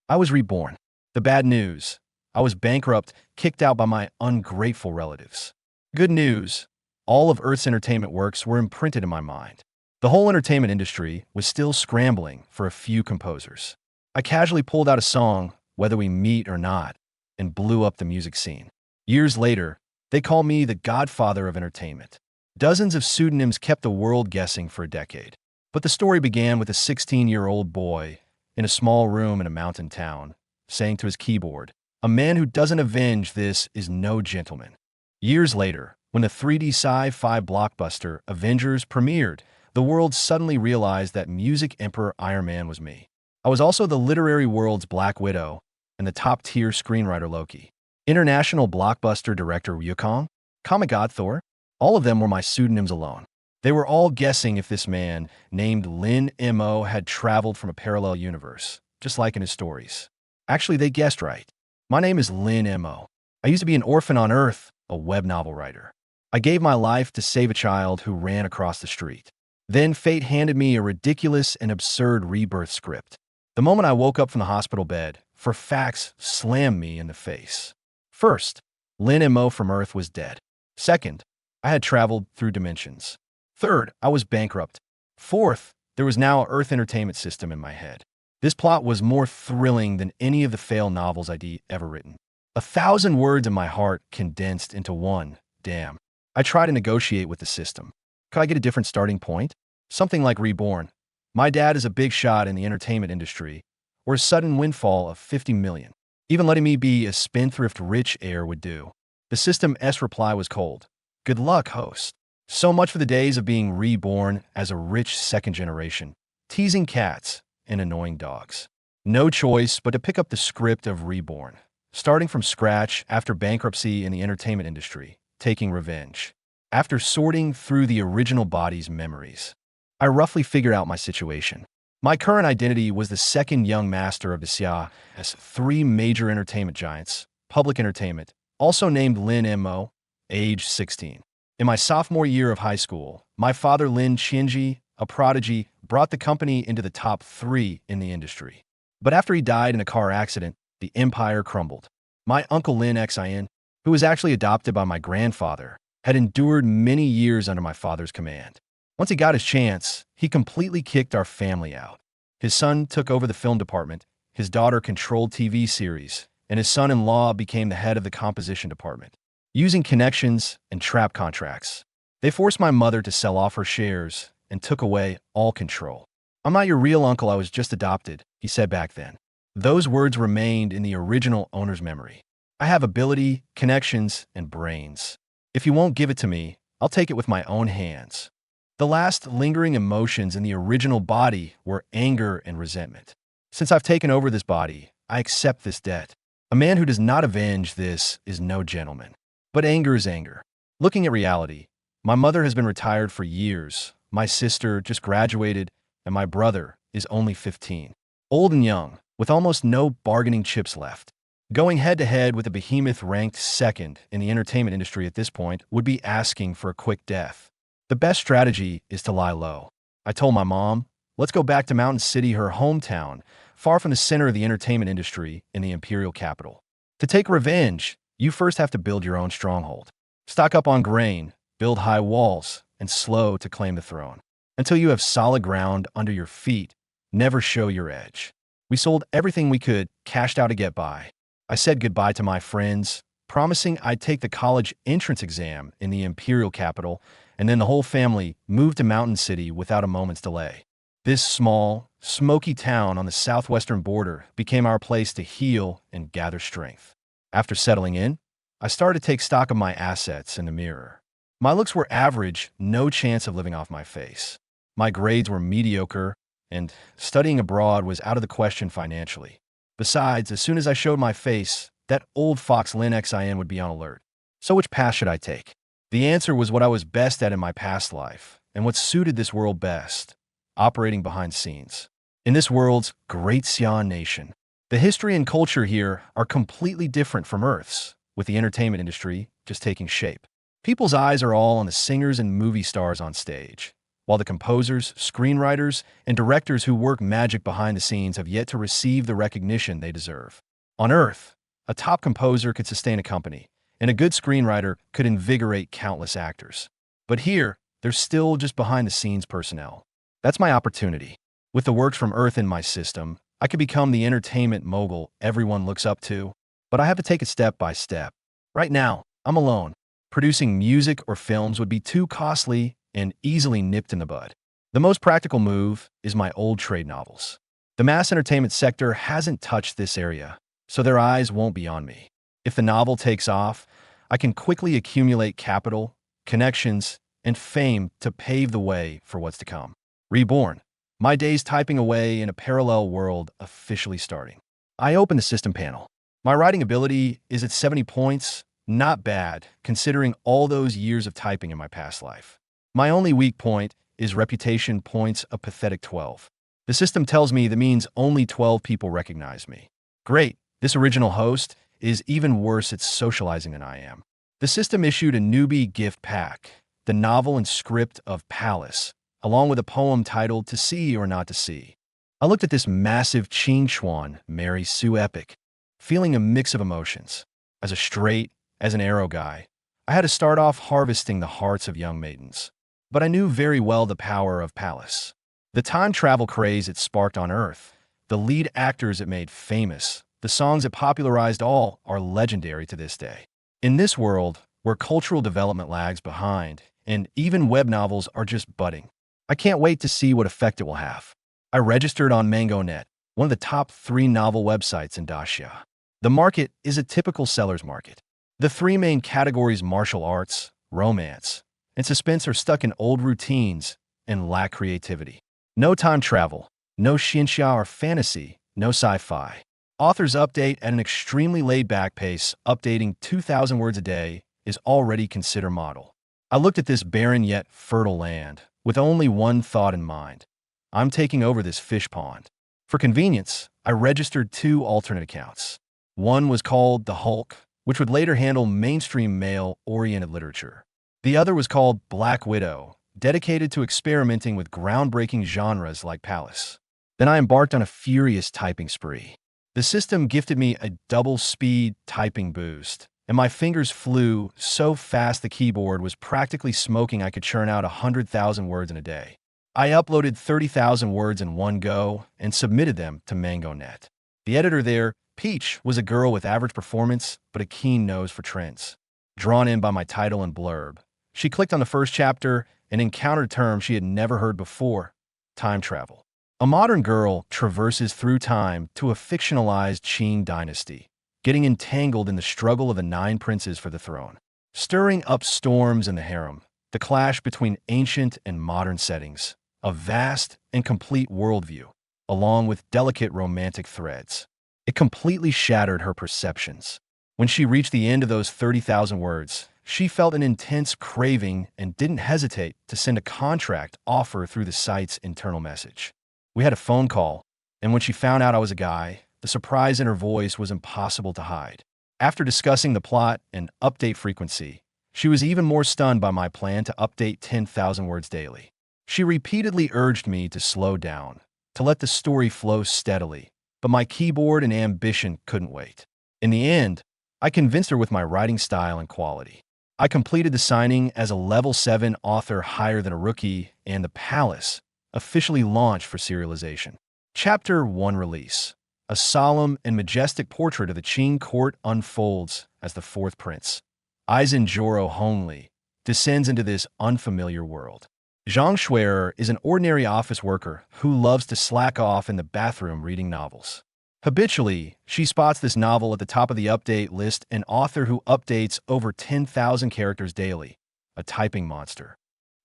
I was reborn. The bad news: I was bankrupt, kicked out by my ungrateful relatives. Good news: all of Earth's entertainment works were imprinted in my mind. The whole entertainment industry was still scrambling for a few composers. I casually pulled out a song, Whether We Meet or Not, and blew up the music scene. Years later, they call me the godfather of entertainment. Dozens of pseudonyms kept the world guessing for a decade. But the story began with a 16-year-old boy in a small room in a mountain town, saying to his keyboard, "A man who doesn't avenge this is no gentleman." Years later, when the 3D sci-fi blockbuster Avengers premiered, the world suddenly realized that music emperor Iron Man was me. I was also the literary world's Black Widow and the top-tier screenwriter Loki. International blockbuster director Wukong, comic god Thor, all of them were my pseudonyms alone. They were all guessing if this man, named Lin Mo, had traveled from a parallel universe, just like in his stories. Actually, they guessed right. My name is Lin Mo. I used to be an orphan on Earth, a web novel writer. I gave my life to save a child who ran across the street. Then fate handed me a ridiculous and absurd rebirth script. The moment I woke up from the hospital bed, for facts slammed me in the face. First, Lin Mo from Earth was dead. Second, I had traveled through dimensions. Third, I was bankrupt. Fourth, there was now an Earth entertainment system in my head. This plot was more thrilling than any of the failed novels I'd ever written. 1,000 words in my heart condensed into one. Damn. I tried to negotiate with the system. Could I get a different starting point? Something like Reborn. My dad is a big shot in the entertainment industry, or a sudden windfall of 50 million. Even letting me be a spendthrift rich heir would do. The system's reply was cold. Good luck, host. So much for the days of being reborn as a rich second generation, teasing cats and annoying dogs. No choice but to pick up the script of Reborn, starting from scratch after bankruptcy in the entertainment industry, taking revenge. After sorting through the original body's memories, I roughly figured out my situation. My current identity was the second young master of the Sia's three major entertainment giants, public entertainment, also named Lin Mo, age 16. In my sophomore year of high school, my father Lin Qianji, a prodigy, brought the company into the top 3 in the industry. But after he died in a car accident, the empire crumbled. My uncle Lin Xin, who was actually adopted by my grandfather, had endured many years under my father's command. Once he got his chance, he completely kicked our family out. His son took over the film department, his daughter controlled TV series, and his son-in-law became the head of the composition department. Using connections and trap contracts, they forced my mother to sell off her shares and took away all control. "I'm not your real uncle, I was just adopted," he said back then. Those words remained in the original owner's memory. I have ability, connections, and brains. If you won't give it to me, I'll take it with my own hands. The last lingering emotions in the original body were anger and resentment. Since I've taken over this body, I accept this debt. A man who does not avenge this is no gentleman. But anger is anger. Looking at reality, my mother has been retired for years, my sister just graduated, and my brother is only 15. Old and young, with almost no bargaining chips left. Going head-to-head with a behemoth ranked second in the entertainment industry at this point would be asking for a quick death. The best strategy is to lie low. I told my mom, let's go back to Mountain City, her hometown, far from the center of the entertainment industry in the imperial capital. To take revenge, you first have to build your own stronghold. Stock up on grain, build high walls, and slow to claim the throne. Until you have solid ground under your feet, never show your edge. We sold everything we could, cashed out to get by. I said goodbye to my friends, promising I'd take the college entrance exam in the imperial capital, and then the whole family moved to Mountain City without a moment's delay. This small, smoky town on the southwestern border became our place to heal and gather strength. After settling in, I started to take stock of my assets in the mirror. My looks were average, no chance of living off my face. My grades were mediocre, and studying abroad was out of the question financially. Besides, as soon as I showed my face, that old fox Lin Xin would be on alert. So which path should I take? The answer was what I was best at in my past life, and what suited this world best: operating behind scenes. In this world's great Xian nation, the history and culture here are completely different from Earth's, with the entertainment industry just taking shape. People's eyes are all on the singers and movie stars on stage, while the composers, screenwriters, and directors who work magic behind the scenes have yet to receive the recognition they deserve. On Earth, a top composer could sustain a company, and a good screenwriter could invigorate countless actors. But here, they're still just behind-the-scenes personnel. That's my opportunity. With the works from Earth in my system, I could become the entertainment mogul everyone looks up to, but I have to take it step by step. Right now, I'm alone. Producing music or films would be too costly and easily nipped in the bud. The most practical move is my old trade novels. The mass entertainment sector hasn't touched this area, so their eyes won't be on me. If the novel takes off, I can quickly accumulate capital, connections, and fame to pave the way for what's to come. Reborn. My days typing away in a parallel world officially starting. I open the system panel. My writing ability is at 70 points, not bad, considering all those years of typing in my past life. My only weak point is reputation points, a pathetic 12. The system tells me that means only 12 people recognize me. Great, this original host is even worse at socializing than I am. The system issued a newbie gift pack, the novel and script of Palace, along with a poem titled To See or Not to See. I looked at this massive Ching Chuan Mary Sue epic, feeling a mix of emotions. As a straight, as an arrow guy, I had to start off harvesting the hearts of young maidens. But I knew very well the power of Palace. The time travel craze it sparked on Earth, the lead actors it made famous, the songs it popularized all are legendary to this day. In this world, where cultural development lags behind, and even web novels are just budding, I can't wait to see what effect it will have. I registered on MangoNet, one of the top 3 novel websites in Dacia. The market is a typical seller's market. The 3 main categories martial arts, romance, and suspense are stuck in old routines and lack creativity. No time travel, no xianxia or fantasy, no sci-fi. Authors update at an extremely laid-back pace, updating 2,000 words a day is already considered model. I looked at this barren yet fertile land with only one thought in mind. I'm taking over this fish pond. For convenience, I registered 2 alternate accounts. One was called The Hulk, which would later handle mainstream male-oriented literature. The other was called Black Widow, dedicated to experimenting with groundbreaking genres like Palace. Then I embarked on a furious typing spree. The system gifted me a double-speed typing boost, and my fingers flew so fast the keyboard was practically smoking I could churn out 100,000 words in a day. I uploaded 30,000 words in one go and submitted them to MangoNet. The editor there, Peach, was a girl with average performance but a keen nose for trends. Drawn in by my title and blurb, she clicked on the first chapter and encountered a term she had never heard before: time travel. A modern girl traverses through time to a fictionalized Qing dynasty, getting entangled in the struggle of the 9 princes for the throne, stirring up storms in the harem, the clash between ancient and modern settings, a vast and complete worldview, along with delicate romantic threads. It completely shattered her perceptions. When she reached the end of those 30,000 words, she felt an intense craving and didn't hesitate to send a contract offer through the site's internal message. We had a phone call, and when she found out I was a guy, the surprise in her voice was impossible to hide. After discussing the plot and update frequency, she was even more stunned by my plan to update 10,000 words daily. She repeatedly urged me to slow down, to let the story flow steadily, but my keyboard and ambition couldn't wait. In the end, I convinced her with my writing style and quality. I completed the signing as a level 7 author higher than a rookie, and The Palace officially launched for serialization. Chapter 1 release. A solemn and majestic portrait of the Qing court unfolds as the 4th prince, Aizen Joro Hongli, descends into this unfamiliar world. Zhang Shui'er is an ordinary office worker who loves to slack off in the bathroom reading novels. Habitually, she spots this novel at the top of the update list, an author who updates over 10,000 characters daily, a typing monster.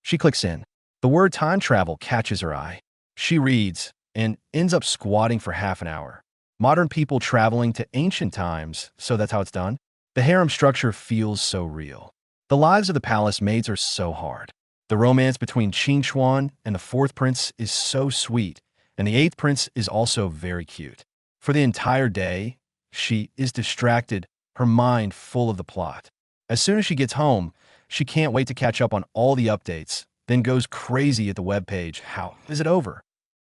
She clicks in. The word time travel catches her eye. She reads and ends up squatting for half an hour. Modern people traveling to ancient times, so that's how it's done. The harem structure feels so real. The lives of the palace maids are so hard. The romance between Qing Chuan and the 4th prince is so sweet, and the 8th prince is also very cute. For the entire day, she is distracted, her mind full of the plot. As soon as she gets home, she can't wait to catch up on all the updates, then goes crazy at the webpage. How is it over?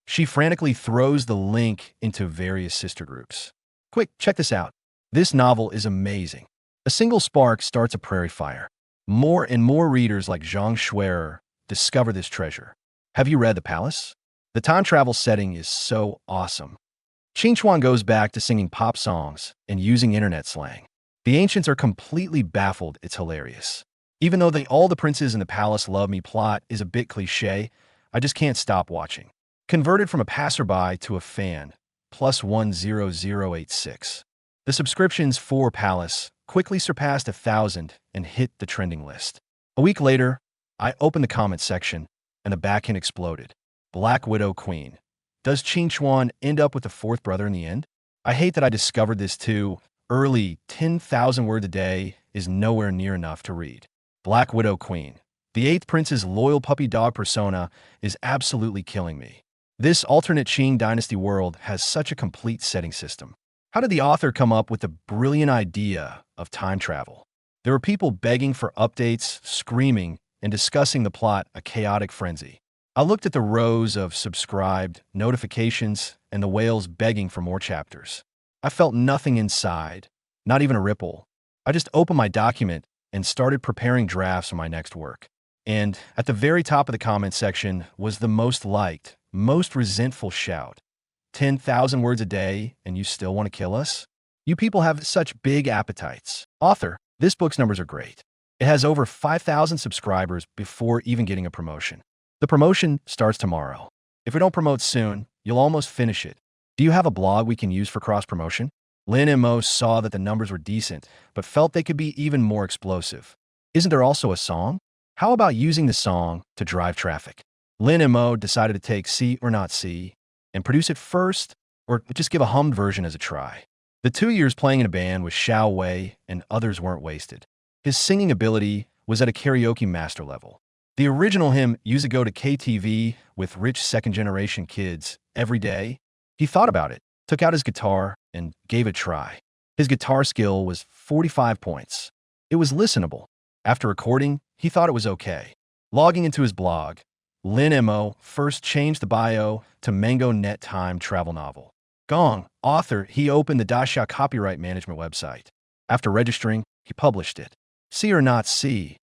She frantically throws the link into various sister groups. Quick, check this out. This novel is amazing. A single spark starts a prairie fire. More and more readers like Zhang Schwerer discover this treasure. Have you read The Palace? The time travel setting is so awesome. Qin Chuan goes back to singing pop songs and using internet slang. The ancients are completely baffled. It's hilarious. Even though all the princes in the palace love me plot is a bit cliche, I just can't stop watching. Converted from a passerby to a fan, plus 10086. The subscriptions for Palace quickly surpassed 1,000 and hit the trending list. A week later, I opened the comment section and the backhand exploded. Black Widow Queen. Does Qin Chuan end up with the fourth brother in the end? I hate that I discovered this too early. 10,000 words a day is nowhere near enough to read. Black Widow Queen. The eighth prince's loyal puppy dog persona is absolutely killing me. This alternate Qing dynasty world has such a complete setting system. How did the author come up with the brilliant idea of time travel? There were people begging for updates, screaming, and discussing the plot, a chaotic frenzy. I looked at the rows of subscribed, notifications, and the whales begging for more chapters. I felt nothing inside, not even a ripple. I just opened my document and started preparing drafts for my next work. And at the very top of the comment section was the most liked, most resentful shout. 10,000 words a day, and you still want to kill us? You people have such big appetites. Author, this book's numbers are great. It has over 5,000 subscribers before even getting a promotion. The promotion starts tomorrow. If we don't promote soon, you'll almost finish it. Do you have a blog we can use for cross-promotion? Lin and Mo saw that the numbers were decent, but felt they could be even more explosive. Isn't there also a song? How about using the song to drive traffic? Lin and Mo decided to take See or Not See and produce it first, or just give a hummed version as a try. The 2 years playing in a band with Xiao Wei and others weren't wasted. His singing ability was at a karaoke master level. The original hymn used to go to KTV with rich second-generation kids every day. He thought about it, took out his guitar, and gave it a try. His guitar skill was 45 points. It was listenable. After recording, he thought it was okay. Logging into his blog, Lin Mo first changed the bio to Mango Net Time Travel Novel. Gong, author, he opened the Daxia copyright management website. After registering, he published it. See or Not See.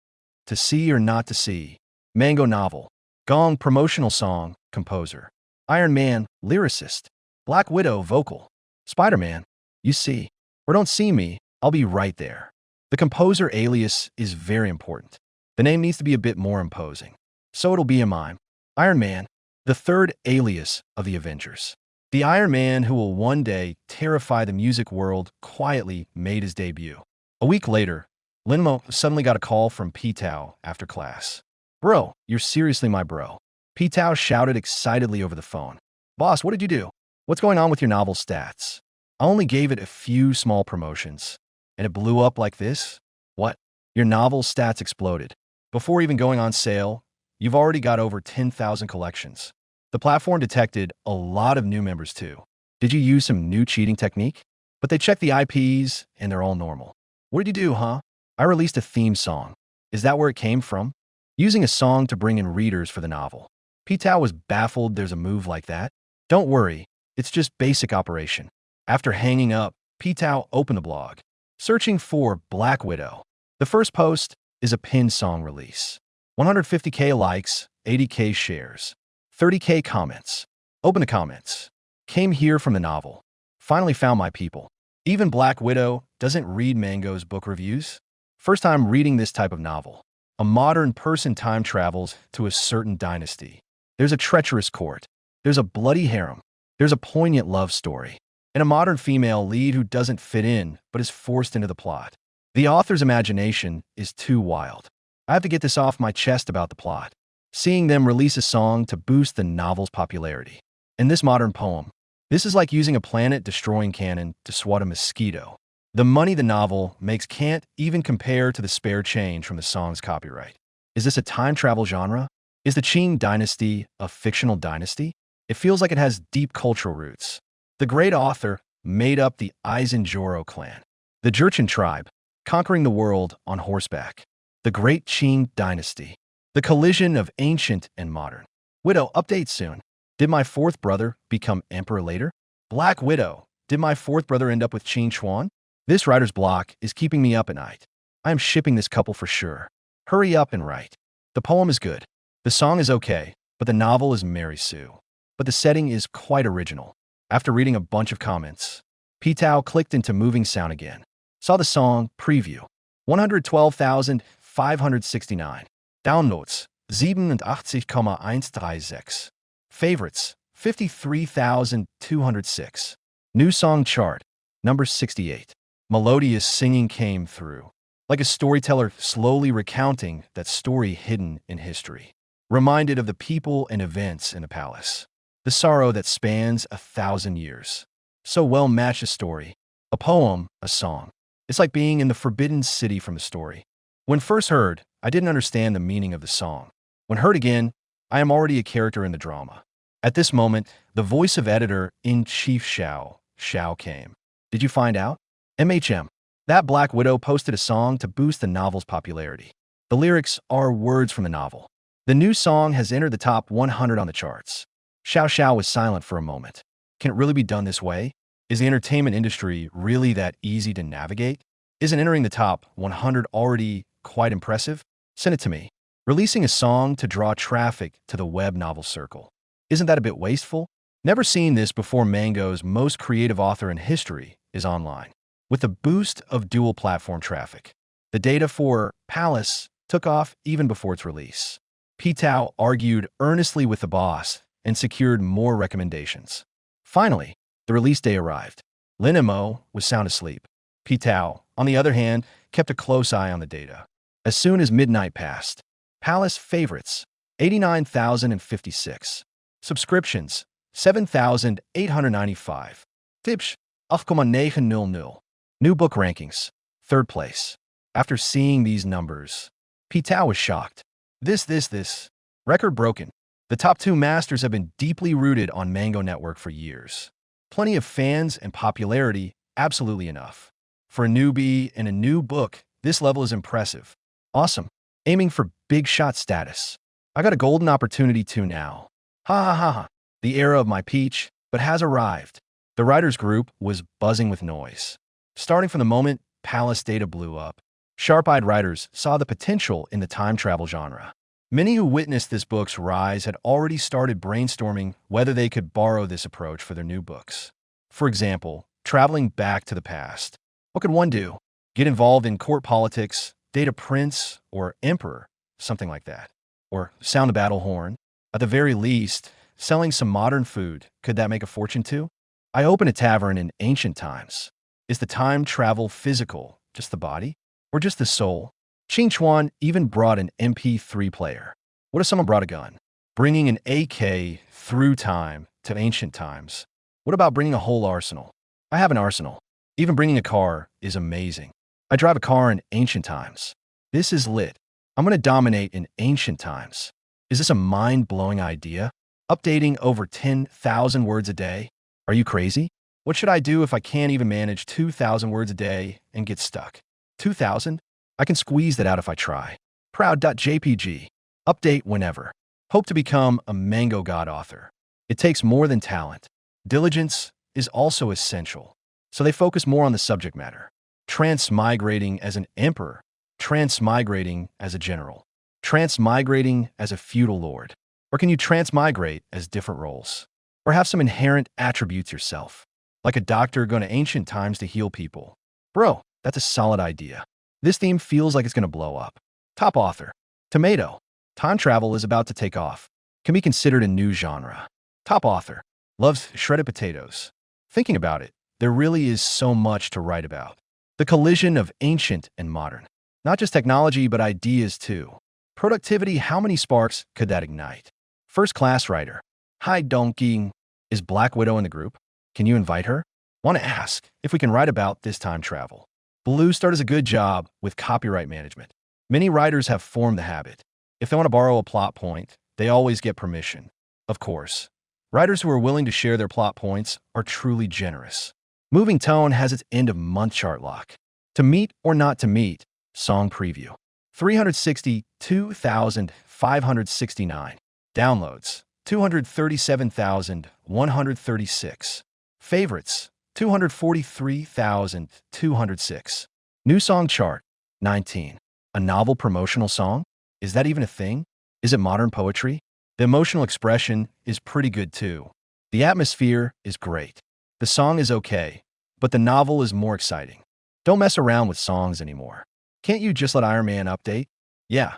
To see or not to see. Mango novel. Gong, promotional song, composer. Iron Man, lyricist. Black Widow, vocal. Spider-Man, you see. Or don't see me, I'll be right there. The composer alias is very important. The name needs to be a bit more imposing. So it'll be a mime. Iron Man, the third alias of the Avengers. The Iron Man who will one day terrify the music world quietly made his debut. A week later, Linmo suddenly got a call from P-Tao after class. Bro, you're seriously my bro. P-Tao shouted excitedly over the phone. Boss, what did you do? What's going on with your novel stats? I only gave it a few small promotions, and it blew up like this? What? Your novel stats exploded. Before even going on sale, you've already got over 10,000 collections. The platform detected a lot of new members too. Did you use some new cheating technique? But they checked the IPs, and they're all normal. What did you do, huh? I released a theme song. Is that where it came from? Using a song to bring in readers for the novel. P-Tao was baffled there's a move like that. Don't worry, it's just basic operation. After hanging up, P-Tao opened the blog, searching for Black Widow. The first post is a pinned song release. 150K likes, 80K shares, 30K comments. Open the comments. Came here from the novel. Finally found my people. Even Black Widow doesn't read Mango's book reviews. First time reading this type of novel. A modern person time travels to a certain dynasty. There's a treacherous court. There's a bloody harem. There's a poignant love story. And a modern female lead who doesn't fit in but is forced into the plot. The author's imagination is too wild. I have to get this off my chest about the plot. Seeing them release a song to boost the novel's popularity. In this modern poem, this is like using a planet-destroying cannon to swat a mosquito. The money the novel makes can't even compare to the spare change from the song's copyright. Is this a time travel genre? Is the Qing dynasty a fictional dynasty? It feels like it has deep cultural roots. The great author made up the Aizenjoro clan, the Jurchen tribe, conquering the world on horseback. The great Qing dynasty. The collision of ancient and modern. Widow, update soon. Did my fourth brother become emperor later? Black Widow. Did my fourth brother end up with Qin Chuan? This writer's block is keeping me up at night. I am shipping this couple for sure. Hurry up and write. The poem is good. The song is okay, but the novel is Mary Sue. But the setting is quite original. After reading a bunch of comments, Pitao clicked into moving sound again. Saw the song preview. 112,569. Downloads 87,136. Favorites 53,206. New song chart number 68. Melodious singing came through, like a storyteller slowly recounting that story hidden in history. Reminded of the people and events in a palace. The sorrow that spans 1,000 years. So well matched a story. A poem, a song. It's like being in the forbidden city from the story. When first heard, I didn't understand the meaning of the song. When heard again, I am already a character in the drama. At this moment, the voice of editor-in-chief Xiao came. Did you find out? MHM. That Black Widow posted a song to boost the novel's popularity. The lyrics are words from the novel. The new song has entered the top 100 on the charts. Xiao was silent for a moment. Can it really be done this way? Is the entertainment industry really that easy to navigate? Isn't entering the top 100 already quite impressive? Send it to me. Releasing a song to draw traffic to the web novel circle. Isn't that a bit wasteful? Never seen this before. Mango's most creative author in history is online. With the boost of dual platform traffic, the data for Palace took off even before its release. Pitao argued earnestly with the boss and secured more recommendations. Finally, the release day arrived. Lin Mo was sound asleep. Pitao, on the other hand, kept a close eye on the data. As soon as midnight passed, Palace favorites, 89,056. Subscriptions, 7,895. Tips, 8,900. New book rankings, 3rd place. After seeing these numbers, Pitao was shocked. This. Record broken. The top 2 masters have been deeply rooted on Mango Network for years. Plenty of fans and popularity, absolutely enough. For a newbie and a new book, this level is impressive. Awesome. Aiming for big shot status. I got a golden opportunity too now. Ha. The era of my peach, but has arrived. The writers group was buzzing with noise. Starting from the moment Palace data blew up, sharp-eyed writers saw the potential in the time travel genre. Many who witnessed this book's rise had already started brainstorming whether they could borrow this approach for their new books. For example, traveling back to the past. What could one do? Get involved in court politics, date a prince or emperor, something like that. Or sound the battle horn. At the very least, selling some modern food, could that make a fortune too? I opened a tavern in ancient times. Is the time travel physical, just the body? Or just the soul? Qin Chuan even brought an MP3 player. What if someone brought a gun? Bringing an AK through time to ancient times. What about bringing a whole arsenal? I have an arsenal. Even bringing a car is amazing. I drive a car in ancient times. This is lit. I'm going to dominate in ancient times. Is this a mind-blowing idea? Updating over 10,000 words a day? Are you crazy? What should I do if I can't even manage 2,000 words a day and get stuck? 2,000? I can squeeze that out if I try. Proud.jpg. Update whenever. Hope to become a Mango God author. It takes more than talent. Diligence is also essential. So they focus more on the subject matter. Transmigrating as an emperor. Transmigrating as a general. Transmigrating as a feudal lord. Or can you transmigrate as different roles? Or have some inherent attributes yourself? Like a doctor going to ancient times to heal people. Bro, that's a solid idea. This theme feels like it's going to blow up. Top author. Tomato. Time travel is about to take off. Can be considered a new genre. Top author. Loves shredded potatoes. Thinking about it, there really is so much to write about. The collision of ancient and modern. Not just technology, but ideas too. Productivity, how many sparks could that ignite? First-class writer. Hi Donkey. Is Black Widow in the group? Can you invite her? Want to ask if we can write about this time travel. Blue Star does a good job with copyright management. Many writers have formed the habit. If they want to borrow a plot point, they always get permission. Of course, writers who are willing to share their plot points are truly generous. Moving Tone has its end-of-month chart lock. To meet or not to meet, song preview. 362,000 569. Downloads, 237,136. Favorites, 243,206. New song chart, 19. A novel promotional song? Is that even a thing? Is it modern poetry? The emotional expression is pretty good too. The atmosphere is great. The song is okay, but the novel is more exciting. Don't mess around with songs anymore. Can't you just let Iron Man update? Yeah.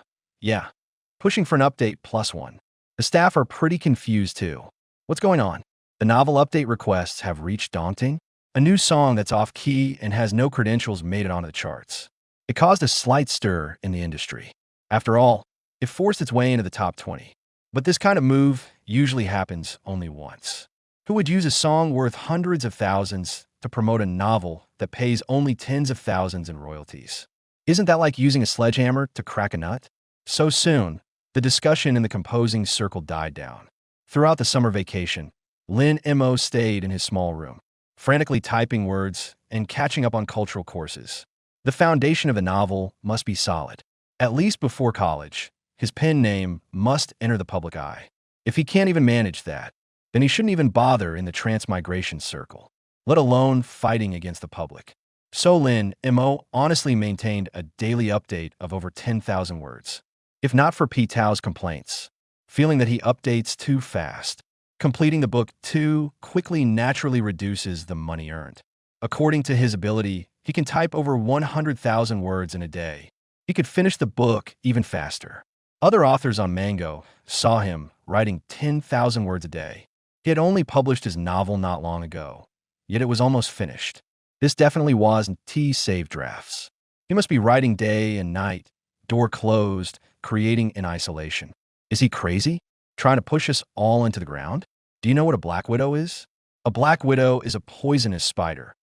Pushing for an update +1. The staff are pretty confused too. What's going on? The novel update requests have reached daunting? A new song that's off-key and has no credentials made it onto the charts. It caused a slight stir in the industry. After all, it forced its way into the top 20. But this kind of move usually happens only once. Who would use a song worth hundreds of thousands to promote a novel that pays only tens of thousands in royalties? Isn't that like using a sledgehammer to crack a nut? So soon, the discussion in the composing circle died down. Throughout the summer vacation, Lin Mo stayed in his small room, frantically typing words and catching up on cultural courses. The foundation of a novel must be solid. At least before college, his pen name must enter the public eye. If he can't even manage that, then he shouldn't even bother in the transmigration circle, let alone fighting against the public. So Lin Mo honestly maintained a daily update of over 10,000 words. If not for P. Tao's complaints, feeling that he updates too fast, completing the book too quickly naturally reduces the money earned. According to his ability, he can type over 100,000 words in a day. He could finish the book even faster. Other authors on Mango saw him writing 10,000 words a day. He had only published his novel not long ago, yet it was almost finished. This definitely wasn't save drafts. He must be writing day and night, door closed, creating in isolation. Is he crazy? Trying to push us all into the ground? Do you know what a black widow is? A black widow is a poisonous spider,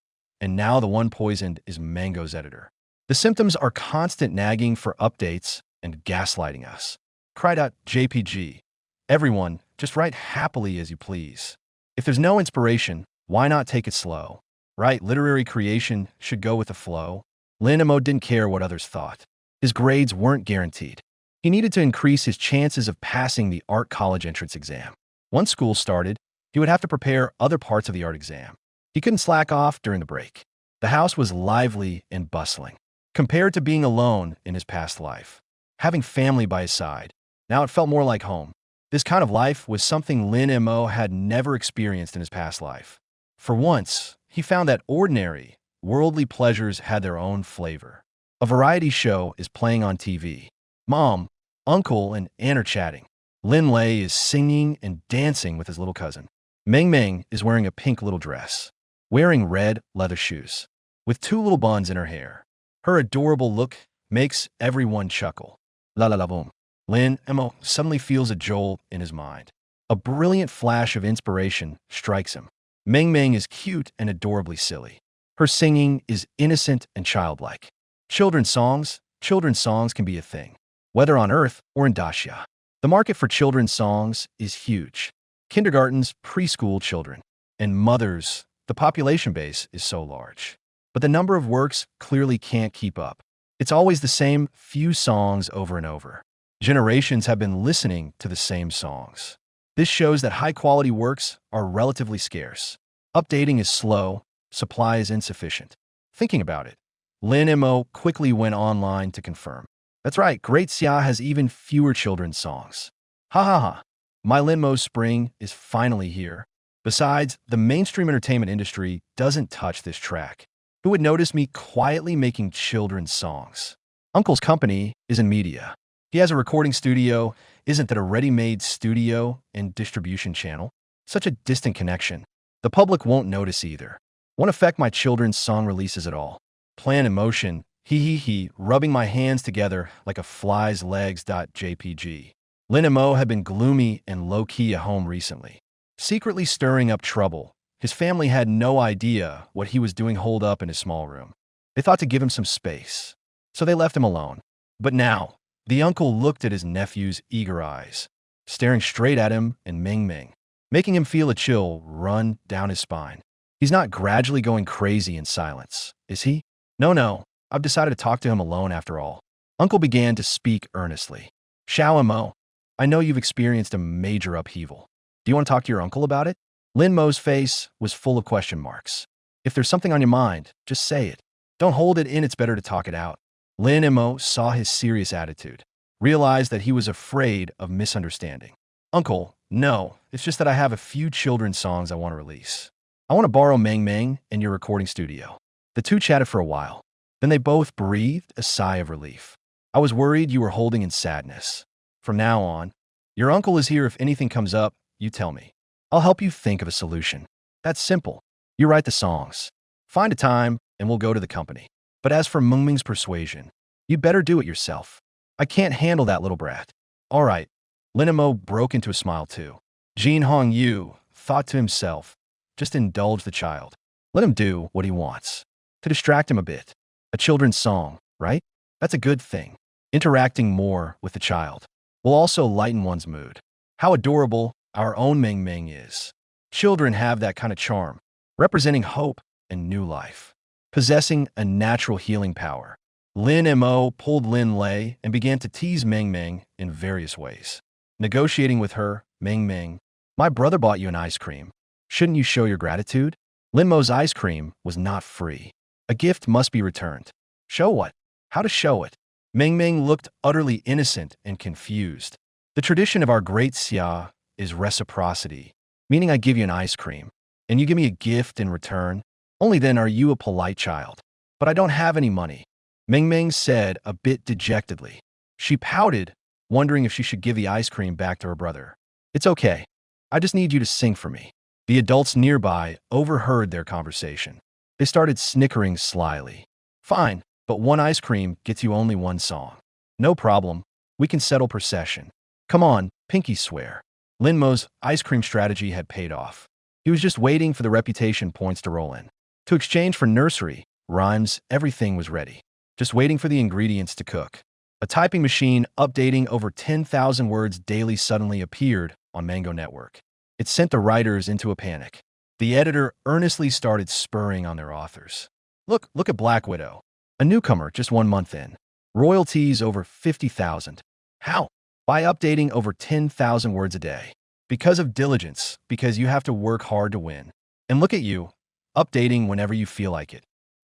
and now the one poisoned is Mango's editor. The symptoms are constant nagging for updates and gaslighting us. Cried out JPG. Everyone, just write happily as you please. If there's no inspiration, why not take it slow? Right? Literary creation should go with the flow. Lin Mo didn't care what others thought. His grades weren't guaranteed. He needed to increase his chances of passing the art college entrance exam. Once school started, he would have to prepare other parts of the art exam. He couldn't slack off during the break. The house was lively and bustling, compared to being alone in his past life. Having family by his side, now it felt more like home. This kind of life was something Lin Mo had never experienced in his past life. For once, he found that ordinary, worldly pleasures had their own flavor. A variety show is playing on TV. Mom, Uncle, and Aunt are chatting. Lin Lei is singing and dancing with his little cousin. Meng Meng is wearing a pink little dress, wearing red leather shoes, with two little buns in her hair. Her adorable look makes everyone chuckle. La la la boom. Lin Mo suddenly feels a jolt in his mind. A brilliant flash of inspiration strikes him. Meng Meng is cute and adorably silly. Her singing is innocent and childlike. Children's songs can be a thing, whether on Earth or in Dacia. The market for children's songs is huge. Kindergartens, preschool children, and mothers, the population base is so large. But the number of works clearly can't keep up. It's always the same few songs over and over. Generations have been listening to the same songs. This shows that high-quality works are relatively scarce. Updating is slow, supply is insufficient. Thinking about it, Lin Mo quickly went online to confirm. That's right, Great Xia has even fewer children's songs. Ha ha ha. My Lin Mo spring is finally here. Besides, the mainstream entertainment industry doesn't touch this track. Who would notice me quietly making children's songs? Uncle's company is in media. He has a recording studio. Isn't that a ready-made studio and distribution channel? Such a distant connection. The public won't notice either. Won't affect my children's song releases at all. Plan in motion. Rubbing my hands together like a fly's legs. JPG. Lin Mo had been gloomy and low-key at home recently, secretly stirring up trouble. His family had no idea what he was doing holed up in his small room. They thought to give him some space, so they left him alone. But now, the uncle looked at his nephew's eager eyes, staring straight at him and Meng Meng, making him feel a chill run down his spine. He's not gradually going crazy in silence, is he? No, I've decided to talk to him alone after all. Uncle began to speak earnestly. Xiao Mo, I know you've experienced a major upheaval. Do you want to talk to your uncle about it? Lin Mo's face was full of question marks. If there's something on your mind, just say it. Don't hold it in, it's better to talk it out. Lin Mo saw his serious attitude, realized that he was afraid of misunderstanding. Uncle, no, it's just that I have a few children's songs I want to release. I want to borrow Meng Meng in your recording studio. The two chatted for a while. Then they both breathed a sigh of relief. I was worried you were holding in sadness. From now on, your uncle is here. If anything comes up, you tell me. I'll help you think of a solution. That's simple. You write the songs. Find a time, and we'll go to the company. But as for Meng Meng's persuasion, you better do it yourself. I can't handle that little brat. All right. Lin Mo broke into a smile too. Jin Hong Yu thought to himself, just indulge the child. Let him do what he wants. To distract him a bit. A children's song, right? That's a good thing. Interacting more with the child will also lighten one's mood. How adorable our own Meng Meng is. Children have that kind of charm, representing hope and new life. Possessing a natural healing power, Lin Mo pulled Lin Lei and began to tease Meng Meng in various ways. Negotiating with her, Meng Meng, my brother bought you an ice cream. Shouldn't you show your gratitude? Lin Mo's ice cream was not free. A gift must be returned. Show what? How to show it? Meng Meng looked utterly innocent and confused. The tradition of our great Xia is reciprocity, meaning I give you an ice cream, and you give me a gift in return. Only then are you a polite child. But I don't have any money, Meng Meng said a bit dejectedly. She pouted, wondering if she should give the ice cream back to her brother. It's okay. I just need you to sing for me. The adults nearby overheard their conversation. They started snickering slyly. Fine, but one ice cream gets you only one song. No problem. We can settle per session. Come on, pinky swear. Lin Mo's ice cream strategy had paid off. He was just waiting for the reputation points to roll in. To exchange for nursery rhymes, everything was ready. Just waiting for the ingredients to cook. A typing machine updating over 10,000 words daily suddenly appeared on Mango Network. It sent the writers into a panic. The editor earnestly started spurring on their authors. Look at Black Widow. A newcomer just 1 month in. Royalties over 50,000. How? By updating over 10,000 words a day. Because of diligence, because you have to work hard to win. And look at you, updating whenever you feel like it.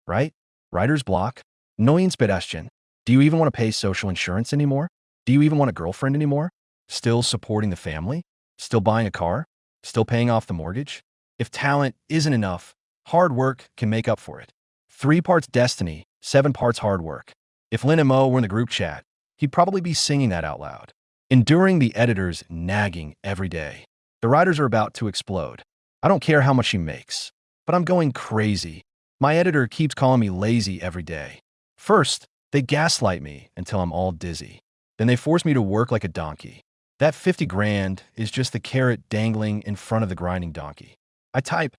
Right? Writer's block? No inspiration. Do you even want to pay social insurance anymore? Do you even want a girlfriend anymore? Still supporting the family? Still buying a car? Still paying off the mortgage? If talent isn't enough, hard work can make up for it. 3 parts destiny, 7 parts hard work. If Lin Mo were in the group chat, he'd probably be singing that out loud. Enduring the editor's nagging every day. The writers are about to explode. I don't care how much she makes, but I'm going crazy. My editor keeps calling me lazy every day. First, they gaslight me until I'm all dizzy. Then they force me to work like a donkey. That 50 grand is just the carrot dangling in front of the grinding donkey. I type,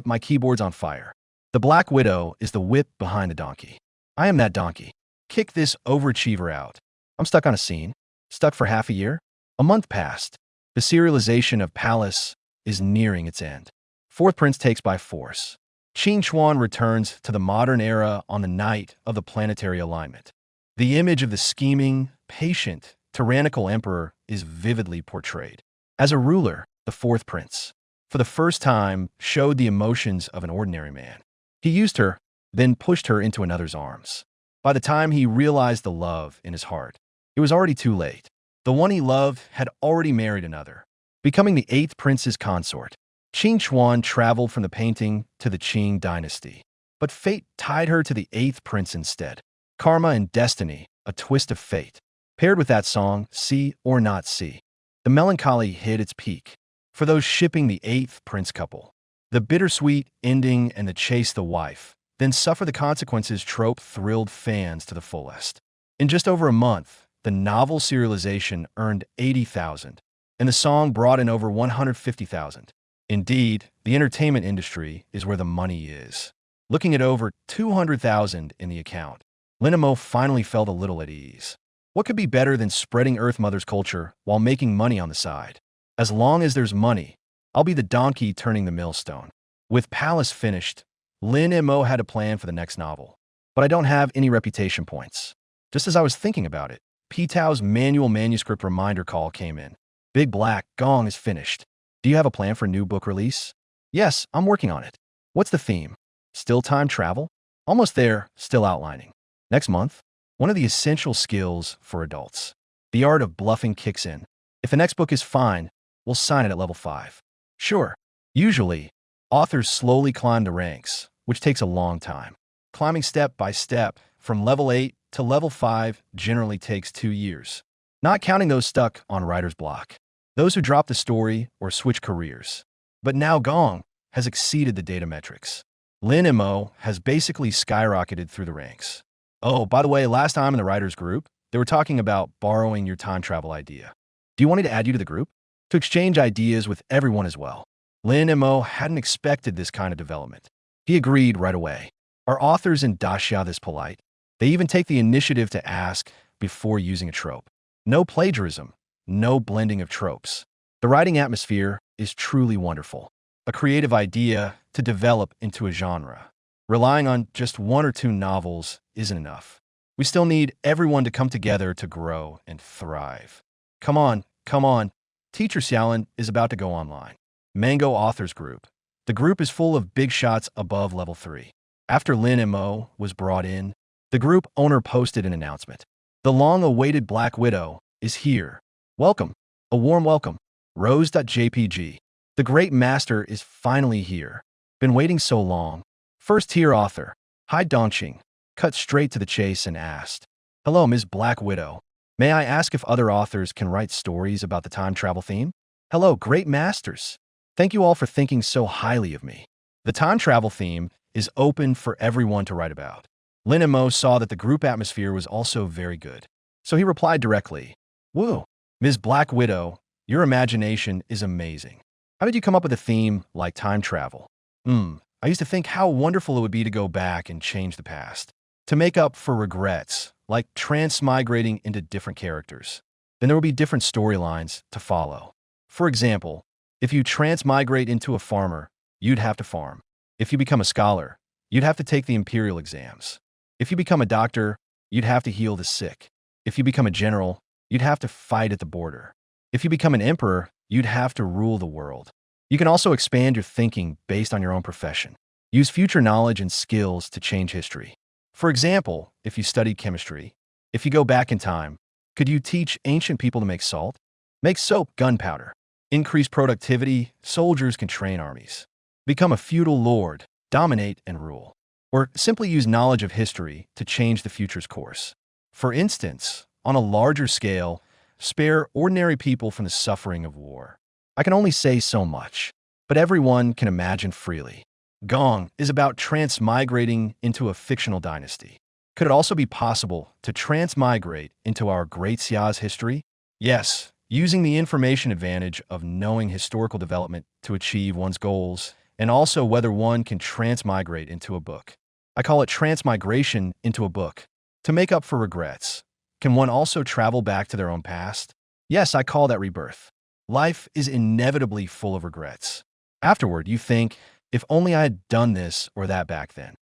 my keyboard's on fire. The Black Widow is the whip behind the donkey. I am that donkey. Kick this overachiever out. I'm stuck on a scene. Stuck for half a year? A month passed. The serialization of Palace is nearing its end. 4th Prince takes by force. Qin Chuan returns to the modern era on the night of the planetary alignment. The image of the scheming, patient, tyrannical emperor is vividly portrayed. As a ruler, the 4th Prince, for the first time, showed the emotions of an ordinary man. He used her, then pushed her into another's arms. By the time he realized the love in his heart, it was already too late. The one he loved had already married another, becoming the 8th prince's consort. Qin Chuan traveled from the painting to the Qing dynasty, but fate tied her to the 8th prince instead. Karma and destiny, a twist of fate. Paired with that song, See or Not See, the melancholy hit its peak. For those shipping the 8th prince couple, the bittersweet ending and the chase the wife, then suffer the consequences trope thrilled fans to the fullest. In just over a month, the novel serialization earned 80,000, and the song brought in over 150,000. Indeed, the entertainment industry is where the money is. Looking at over 200,000 in the account, Lin Mo finally felt a little at ease. What could be better than spreading Earth Mother's culture while making money on the side? As long as there's money, I'll be the donkey turning the millstone. With Palace finished, Lin Mo had a plan for the next novel. But I don't have any reputation points. Just as I was thinking about it, P-Tao's manual manuscript reminder call came in. Big black gong is finished. Do you have a plan for a new book release? Yes, I'm working on it. What's the theme? Still time travel? Almost there, still outlining. Next month, one of the essential skills for adults. The art of bluffing kicks in. If the next book is fine, we'll sign it at level 5. Sure. Usually, authors slowly climb the ranks, which takes a long time. Climbing step by step from level 8 to level 5 generally takes 2 years, not counting those stuck on writer's block, those who drop the story or switch careers. But now Gong has exceeded the data metrics. Lin and Mo has basically skyrocketed through the ranks. Oh, by the way, last time in the writers group, they were talking about borrowing your time travel idea. Do you want me to add you to the group? To exchange ideas with everyone as well. Lin and Mo hadn't expected this kind of development. He agreed right away. Are authors in Daxia this polite? They even take the initiative to ask before using a trope. No plagiarism, no blending of tropes. The writing atmosphere is truly wonderful. A creative idea to develop into a genre. Relying on just 1 or 2 novels isn't enough. We still need everyone to come together to grow and thrive. Come on, come on. Teacher Xiaolin is about to go online. Mango Authors Group. The group is full of big shots above level 3. After Lin and Mo was brought in, the group owner posted an announcement. The long-awaited Black Widow is here. Welcome. A warm welcome. Rose.jpg. The great master is finally here. Been waiting so long. First-tier author, Hai Dongqing, cut straight to the chase and asked, "Hello, Ms. Black Widow. May I ask if other authors can write stories about the time travel theme? Hello, great masters. Thank you all for thinking so highly of me. The time travel theme is open for everyone to write about." Lin and Mo saw that the group atmosphere was also very good. So he replied directly, "Woo, Ms. Black Widow, your imagination is amazing. How did you come up with a theme like time travel? I used to think how wonderful it would be to go back and change the past, to make up for regrets, like transmigrating into different characters. Then there will be different storylines to follow. For example, if you transmigrate into a farmer, you'd have to farm. If you become a scholar, you'd have to take the imperial exams. If you become a doctor, you'd have to heal the sick. If you become a general, you'd have to fight at the border. If you become an emperor, you'd have to rule the world. You can also expand your thinking based on your own profession. Use future knowledge and skills to change history. For example, if you studied chemistry, if you go back in time, could you teach ancient people to make salt? Make soap, gunpowder. Increase productivity, soldiers can train armies. Become a feudal lord, dominate and rule. Or simply use knowledge of history to change the future's course. For instance, on a larger scale, spare ordinary people from the suffering of war. I can only say so much, but everyone can imagine freely. Gong is about transmigrating into a fictional dynasty. Could it also be possible to transmigrate into our great Xia's history? Yes, using the information advantage of knowing historical development to achieve one's goals, and also whether one can transmigrate into a book. I call it transmigration into a book. To make up for regrets, can one also travel back to their own past? Yes, I call that rebirth. Life is inevitably full of regrets. Afterward, you think, if only I had done this or that back then.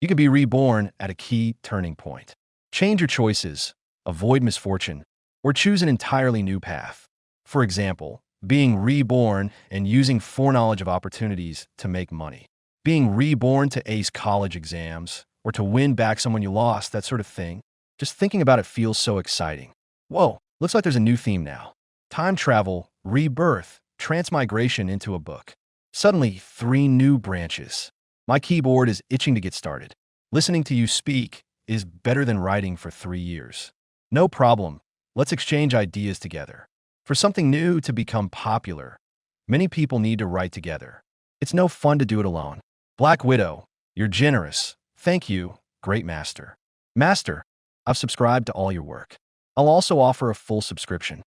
You could be reborn at a key turning point. Change your choices, avoid misfortune, or choose an entirely new path. For example, being reborn and using foreknowledge of opportunities to make money. Being reborn to ace college exams, or to win back someone you lost, that sort of thing. Just thinking about it feels so exciting. Whoa, looks like there's a new theme now. Time travel, rebirth, transmigration into a book. Suddenly, 3 new branches. My keyboard is itching to get started. Listening to you speak is better than writing for 3 years. No problem. Let's exchange ideas together. For something new to become popular, many people need to write together. It's no fun to do it alone. Black Widow, you're generous. Thank you, great master. Master, I've subscribed to all your work. I'll also offer a full subscription.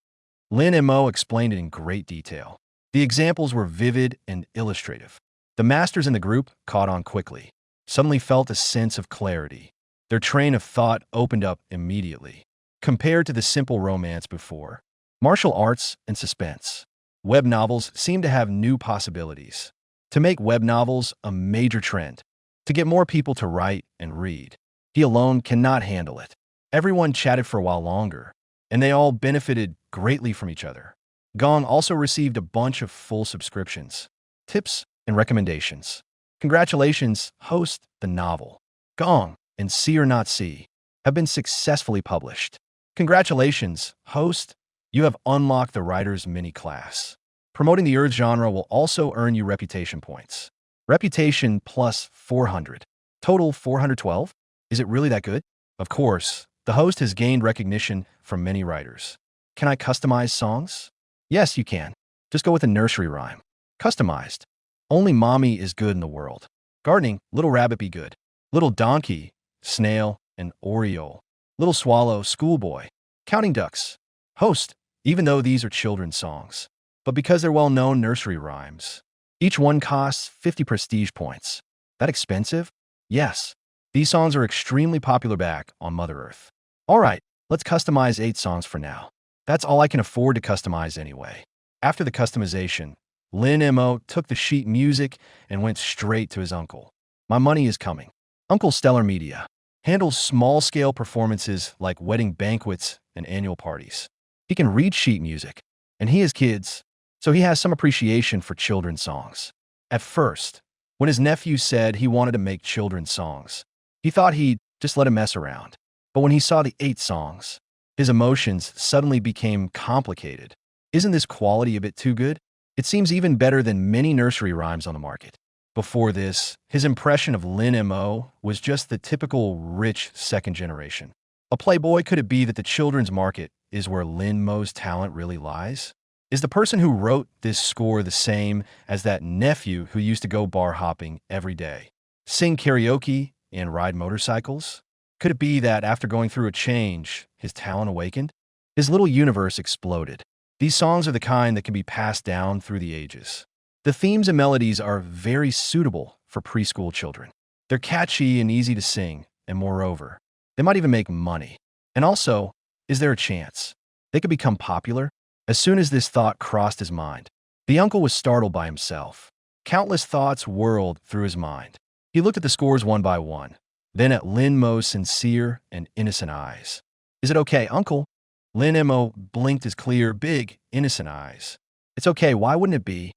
Lin and Mo explained it in great detail. The examples were vivid and illustrative. The masters in the group caught on quickly, suddenly felt a sense of clarity. Their train of thought opened up immediately. Compared to the simple romance before, martial arts and suspense, web novels seem to have new possibilities. To make web novels a major trend, to get more people to write and read. He alone cannot handle it. Everyone chatted for a while longer. and they all benefited greatly from each other. Gong also received a bunch of full subscriptions, tips, and recommendations. Congratulations, host, the novel. Gong and See or Not See have been successfully published. Congratulations, host, you have unlocked the writer's mini class. Promoting the Earth genre will also earn you reputation points. Reputation plus 400. Total 412? Is it really that good? Of course, the host has gained recognition from many writers. Can I customize songs? Yes, you can. Just go with a nursery rhyme. Customized. Only mommy is good in the world. Gardening, little rabbit be good. Little donkey, snail, and Oreo. Little swallow, schoolboy. Counting ducks. Host, even though these are children's songs. But because they're well-known nursery rhymes, each one costs 50 prestige points. That expensive? Yes. These songs are extremely popular back on Mother Earth. All right, let's customize 8 songs for now. That's all I can afford to customize anyway. After the customization, Lin Mo took the sheet music and went straight to his uncle. My money is coming. Uncle Stellar Media handles small-scale performances like wedding banquets and annual parties. He can read sheet music, and he has kids, so he has some appreciation for children's songs. At first, when his nephew said he wanted to make children's songs, he thought he'd just let him mess around. But when he saw the 8 songs, his emotions suddenly became complicated. Isn't this quality a bit too good? It seems even better than many nursery rhymes on the market. Before this, his impression of Lin Mo was just the typical rich second generation. A playboy. Could it be that the children's market is where Lin Mo's talent really lies? Is the person who wrote this score the same as that nephew who used to go bar hopping every day, sing karaoke, and ride motorcycles? Could it be that after going through a change, his talent awakened? His little universe exploded. These songs are the kind that can be passed down through the ages. The themes and melodies are very suitable for preschool children. They're catchy and easy to sing, and moreover, they might even make money. And also, is there a chance they could become popular? As soon as this thought crossed his mind, the uncle was startled by himself. Countless thoughts whirled through his mind. He looked at the scores one by one, then at Lin Mo's sincere and innocent eyes. Is it okay, uncle? Lin Mo blinked his clear, big, innocent eyes. It's okay, why wouldn't it be?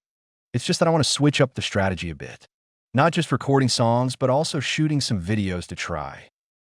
It's just that I want to switch up the strategy a bit. Not just recording songs, but also shooting some videos to try.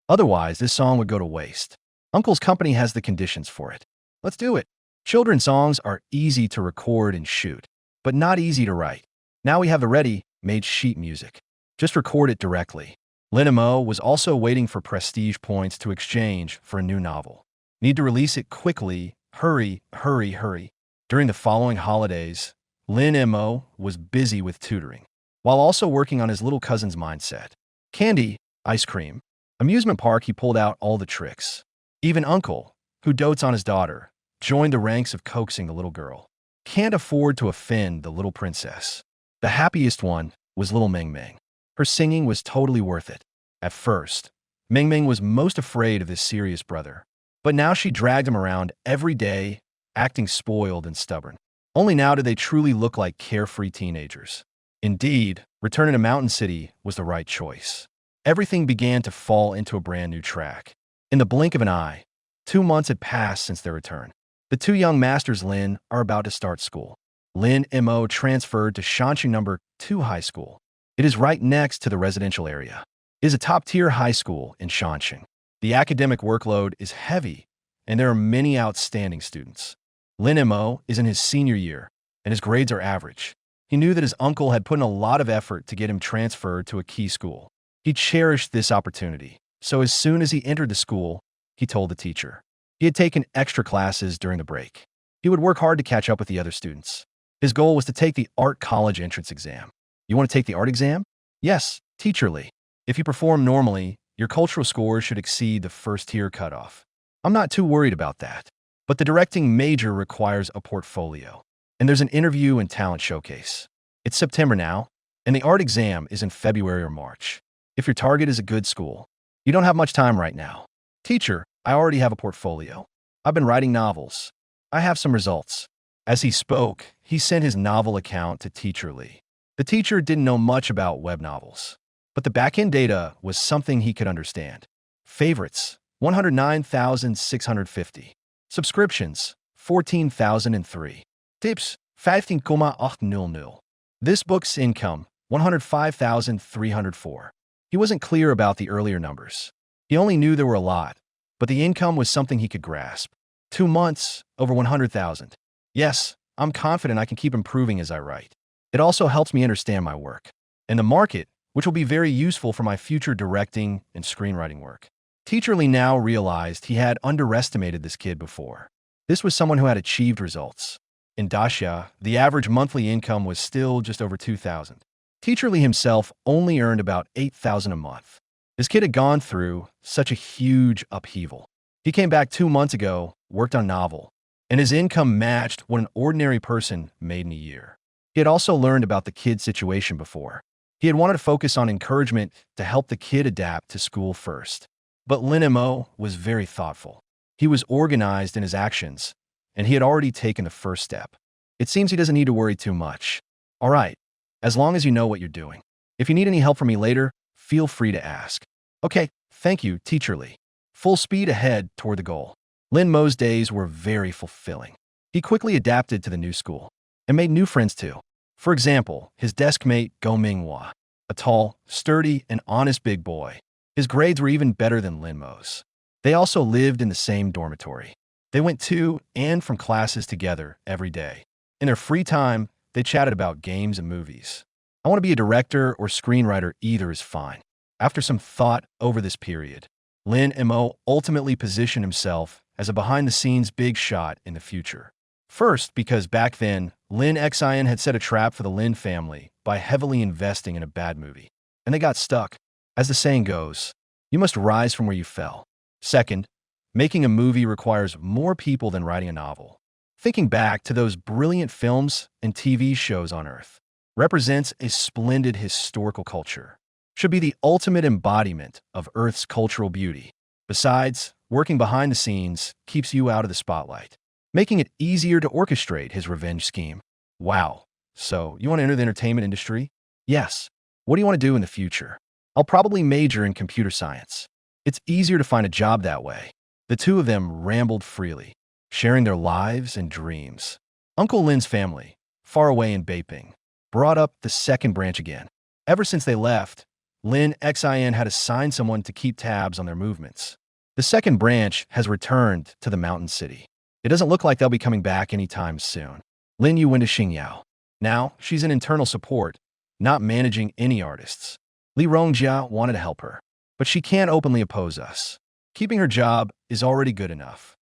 Otherwise, this song would go to waste. Uncle's company has the conditions for it. Let's do it. Children's songs are easy to record and shoot, but not easy to write. Now we have the ready-made sheet music. Just record it directly. Lin Mo was also waiting for prestige points to exchange for a new novel. Need to release it quickly. Hurry, hurry, hurry. During the following holidays, Lin Mo was busy with tutoring, while also working on his little cousin's mindset. Candy, ice cream, amusement park. He pulled out all the tricks. Even Uncle, who dotes on his daughter, joined the ranks of coaxing the little girl. Can't afford to offend the little princess. The happiest one was little Meng Meng. Her singing was totally worth it. At first, Meng Meng was most afraid of this serious brother, but now she dragged him around every day, acting spoiled and stubborn. Only now did they truly look like carefree teenagers. Indeed, returning to Mountain City was the right choice. Everything began to fall into a brand new track. In the blink of an eye, 2 months had passed since their return. The 2 young masters Lin are about to start school. Lin Mo transferred to Shanxi No. 2 High School. It is right next to the residential area. It is a top-tier high school in Shanxi. The academic workload is heavy, and there are many outstanding students. Lin Mo is in his senior year, and his grades are average. He knew that his uncle had put in a lot of effort to get him transferred to a key school. He cherished this opportunity, so as soon as he entered the school, he told the teacher. He had taken extra classes during the break. He would work hard to catch up with the other students. His goal was to take the art college entrance exam. You want to take the art exam? Yes, teacher Lee. If you perform normally, your cultural score should exceed the first-tier cutoff. I'm not too worried about that. But the directing major requires a portfolio. And there's an interview and talent showcase. It's September now, and the art exam is in February or March. If your target is a good school, you don't have much time right now. Teacher, I already have a portfolio. I've been writing novels. I have some results. As he spoke, he sent his novel account to teacher Lee. The teacher didn't know much about web novels, but the back-end data was something he could understand. Favorites, 109,650. Subscriptions, 14,003. Tips, 15,800. This book's income, 105,304. He wasn't clear about the earlier numbers. He only knew there were a lot, but the income was something he could grasp. 2 months, over 100,000. Yes, I'm confident I can keep improving as I write. It also helps me understand my work and the market, which will be very useful for my future directing and screenwriting work. Teacher Lee now realized he had underestimated this kid before. This was someone who had achieved results. In Daxia, the average monthly income was still just over 2,000. Teacher Lee himself only earned about 8,000 a month. This kid had gone through such a huge upheaval. He came back 2 months ago, worked on a novel, and his income matched what an ordinary person made in a year. He had also learned about the kid's situation before. He had wanted to focus on encouragement to help the kid adapt to school first. But Lin Mo was very thoughtful. He was organized in his actions, and he had already taken the first step. It seems he doesn't need to worry too much. All right, as long as you know what you're doing. If you need any help from me later, feel free to ask. Okay, thank you, Teacher Lee. Full speed ahead toward the goal. Lin Mo's days were very fulfilling. He quickly adapted to the new school and made new friends too. For example, his desk mate Go Minghua, a tall, sturdy, and honest big boy. His grades were even better than Lin Mo's. They also lived in the same dormitory. They went to and from classes together every day. In their free time, they chatted about games and movies. I want to be a director or screenwriter, either is fine. After some thought over this period, Lin Mo ultimately positioned himself as a behind-the-scenes big shot in the future. First, because back then, Lin Xian had set a trap for the Lin family by heavily investing in a bad movie, and they got stuck. As the saying goes, you must rise from where you fell. Second, making a movie requires more people than writing a novel. Thinking back to those brilliant films and TV shows on Earth represents a splendid historical culture. Should be the ultimate embodiment of Earth's cultural beauty. Besides, working behind the scenes keeps you out of the spotlight, making it easier to orchestrate his revenge scheme. Wow. So, you want to enter the entertainment industry? Yes. What do you want to do in the future? I'll probably major in computer science. It's easier to find a job that way. The two of them rambled freely, sharing their lives and dreams. Uncle Lin's family, far away in Beiping, brought up the second branch again. Ever since they left, Lin Xian had assigned someone to keep tabs on their movements. The second branch has returned to the mountain city. It doesn't look like they'll be coming back anytime soon. Lin Yu went to Xingyao. Now, she's in internal support, not managing any artists. Li Rongjia wanted to help her, but she can't openly oppose us. Keeping her job is already good enough.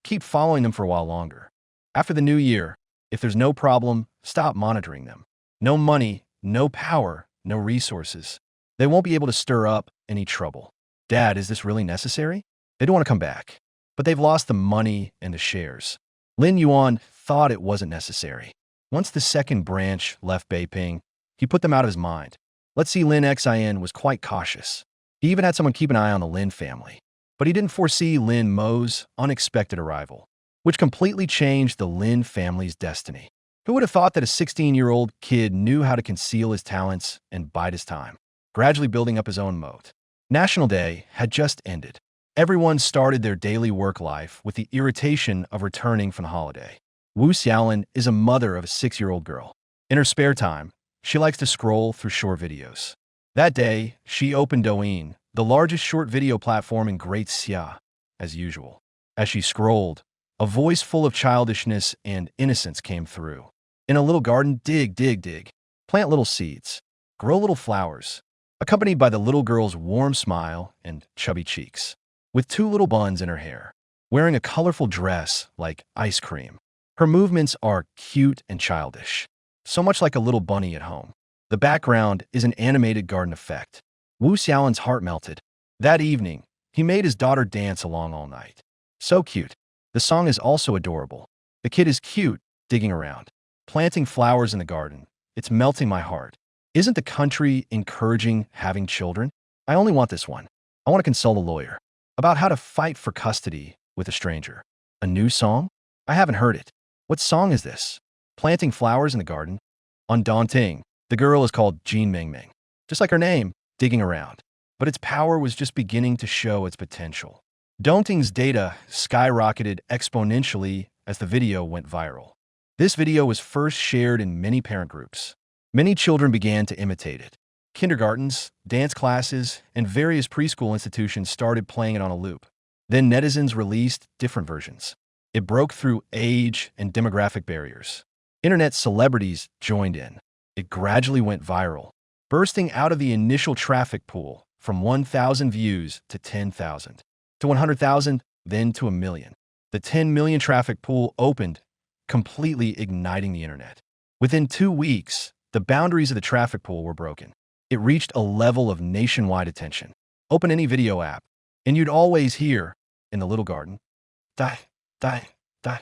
Keep following them for a while longer. After the new year, if there's no problem, stop monitoring them. No money, no power, no resources. They won't be able to stir up any trouble. Dad, is this really necessary? They don't want to come back, but they've lost the money and the shares. Lin Yuan thought it wasn't necessary. Once the second branch left Beiping, he put them out of his mind. Let's see, Lin Xian was quite cautious. He even had someone keep an eye on the Lin family. But he didn't foresee Lin Mo's unexpected arrival, which completely changed the Lin family's destiny. Who would have thought that a 16-year-old kid knew how to conceal his talents and bide his time, gradually building up his own moat? National Day had just ended. Everyone started their daily work life with the irritation of returning from the holiday. Wu Xiaolin is a mother of a 6-year-old girl. In her spare time, she likes to scroll through short videos. That day, she opened Douyin, the largest short video platform in Great Xia, as usual. As she scrolled, a voice full of childishness and innocence came through. In a little garden, dig, dig, dig. Plant little seeds. Grow little flowers. Accompanied by the little girl's warm smile and chubby cheeks. With 2 little buns in her hair. Wearing a colorful dress like ice cream. Her movements are cute and childish. So much like a little bunny at home. The background is an animated garden effect. Wu Xiaolin's heart melted. That evening, he made his daughter dance along all night. So cute. The song is also adorable. The kid is cute, digging around, planting flowers in the garden. It's melting my heart. Isn't the country encouraging having children? I only want this one. I want to consult a lawyer about how to fight for custody with a stranger. A new song? I haven't heard it. What song is this? Planting flowers in the garden? Undaunting. The girl is called Jean Mingming. Just like her name, digging around. But its power was just beginning to show its potential. Dominating's data skyrocketed exponentially as the video went viral. This video was first shared in many parent groups. Many children began to imitate it. Kindergartens, dance classes, and various preschool institutions started playing it on a loop. Then netizens released different versions. It broke through age and demographic barriers. Internet celebrities joined in. It gradually went viral, bursting out of the initial traffic pool from 1,000 views to 10,000, to 100,000, then to 1 million. The 10 million traffic pool opened, completely igniting the internet. Within 2 weeks, the boundaries of the traffic pool were broken. It reached a level of nationwide attention. Open any video app, and you'd always hear, in the little garden, die, die, die.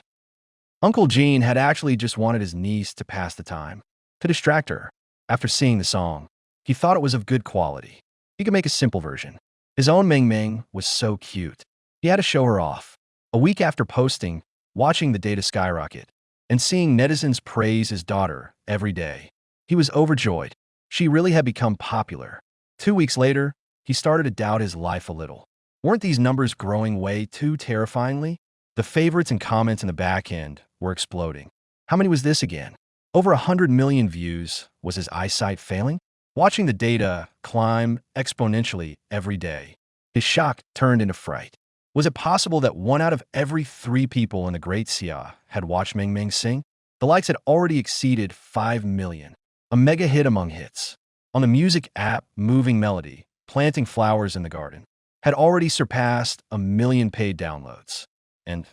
Uncle Gene had actually just wanted his niece to pass the time, to distract her. After seeing the song, he thought it was of good quality. He could make a simple version. His own Meng Meng was so cute. He had to show her off. A week after posting, watching the data skyrocket, and seeing netizens praise his daughter every day, he was overjoyed. She really had become popular. 2 weeks later, he started to doubt his life a little. Weren't these numbers growing way too terrifyingly? The favorites and comments in the back end were exploding. How many was this again? Over 100 million views. Was his eyesight failing? Watching the data climb exponentially every day, his shock turned into fright. Was it possible that 1 out of every 3 people in the Great Xia had watched Meng Meng sing? The likes had already exceeded 5 million. A mega hit among hits. On the music app Moving Melody, Planting Flowers in the Garden had already surpassed 1 million paid downloads. And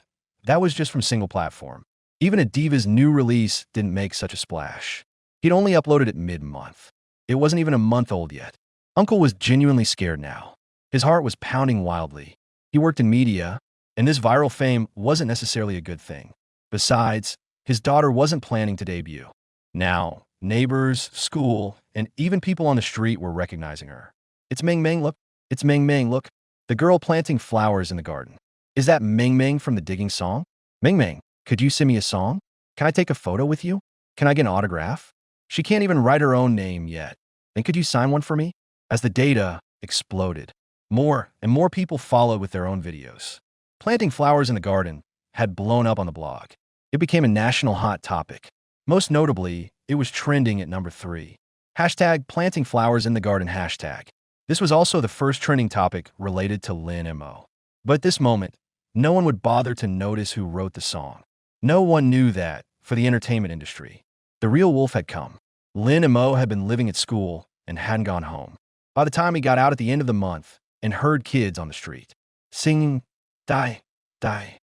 that was just from single platform. Even Adiva's new release didn't make such a splash. He'd only uploaded it mid-month. It wasn't even a month old yet. Uncle was genuinely scared now. His heart was pounding wildly. He worked in media, and this viral fame wasn't necessarily a good thing. Besides, his daughter wasn't planning to debut. Now, neighbors, school, and even people on the street were recognizing her. It's Meng Meng, look. It's Meng Meng, look. The girl planting flowers in the garden. Is that Meng Meng from the digging song? Meng Meng, could you send me a song? Can I take a photo with you? Can I get an autograph? She can't even write her own name yet. Then could you sign one for me? As the data exploded, more and more people followed with their own videos. Planting flowers in the garden had blown up on the blog. It became a national hot topic. Most notably, it was trending at number 3. Hashtag planting flowers in the garden hashtag. This was also the first trending topic related to Lin Mo. But at this moment, no one would bother to notice who wrote the song. No one knew that, for the entertainment industry, the real wolf had come. Lin Mo had been living at school and hadn't gone home. By the time he got out at the end of the month and heard kids on the street singing, die, die,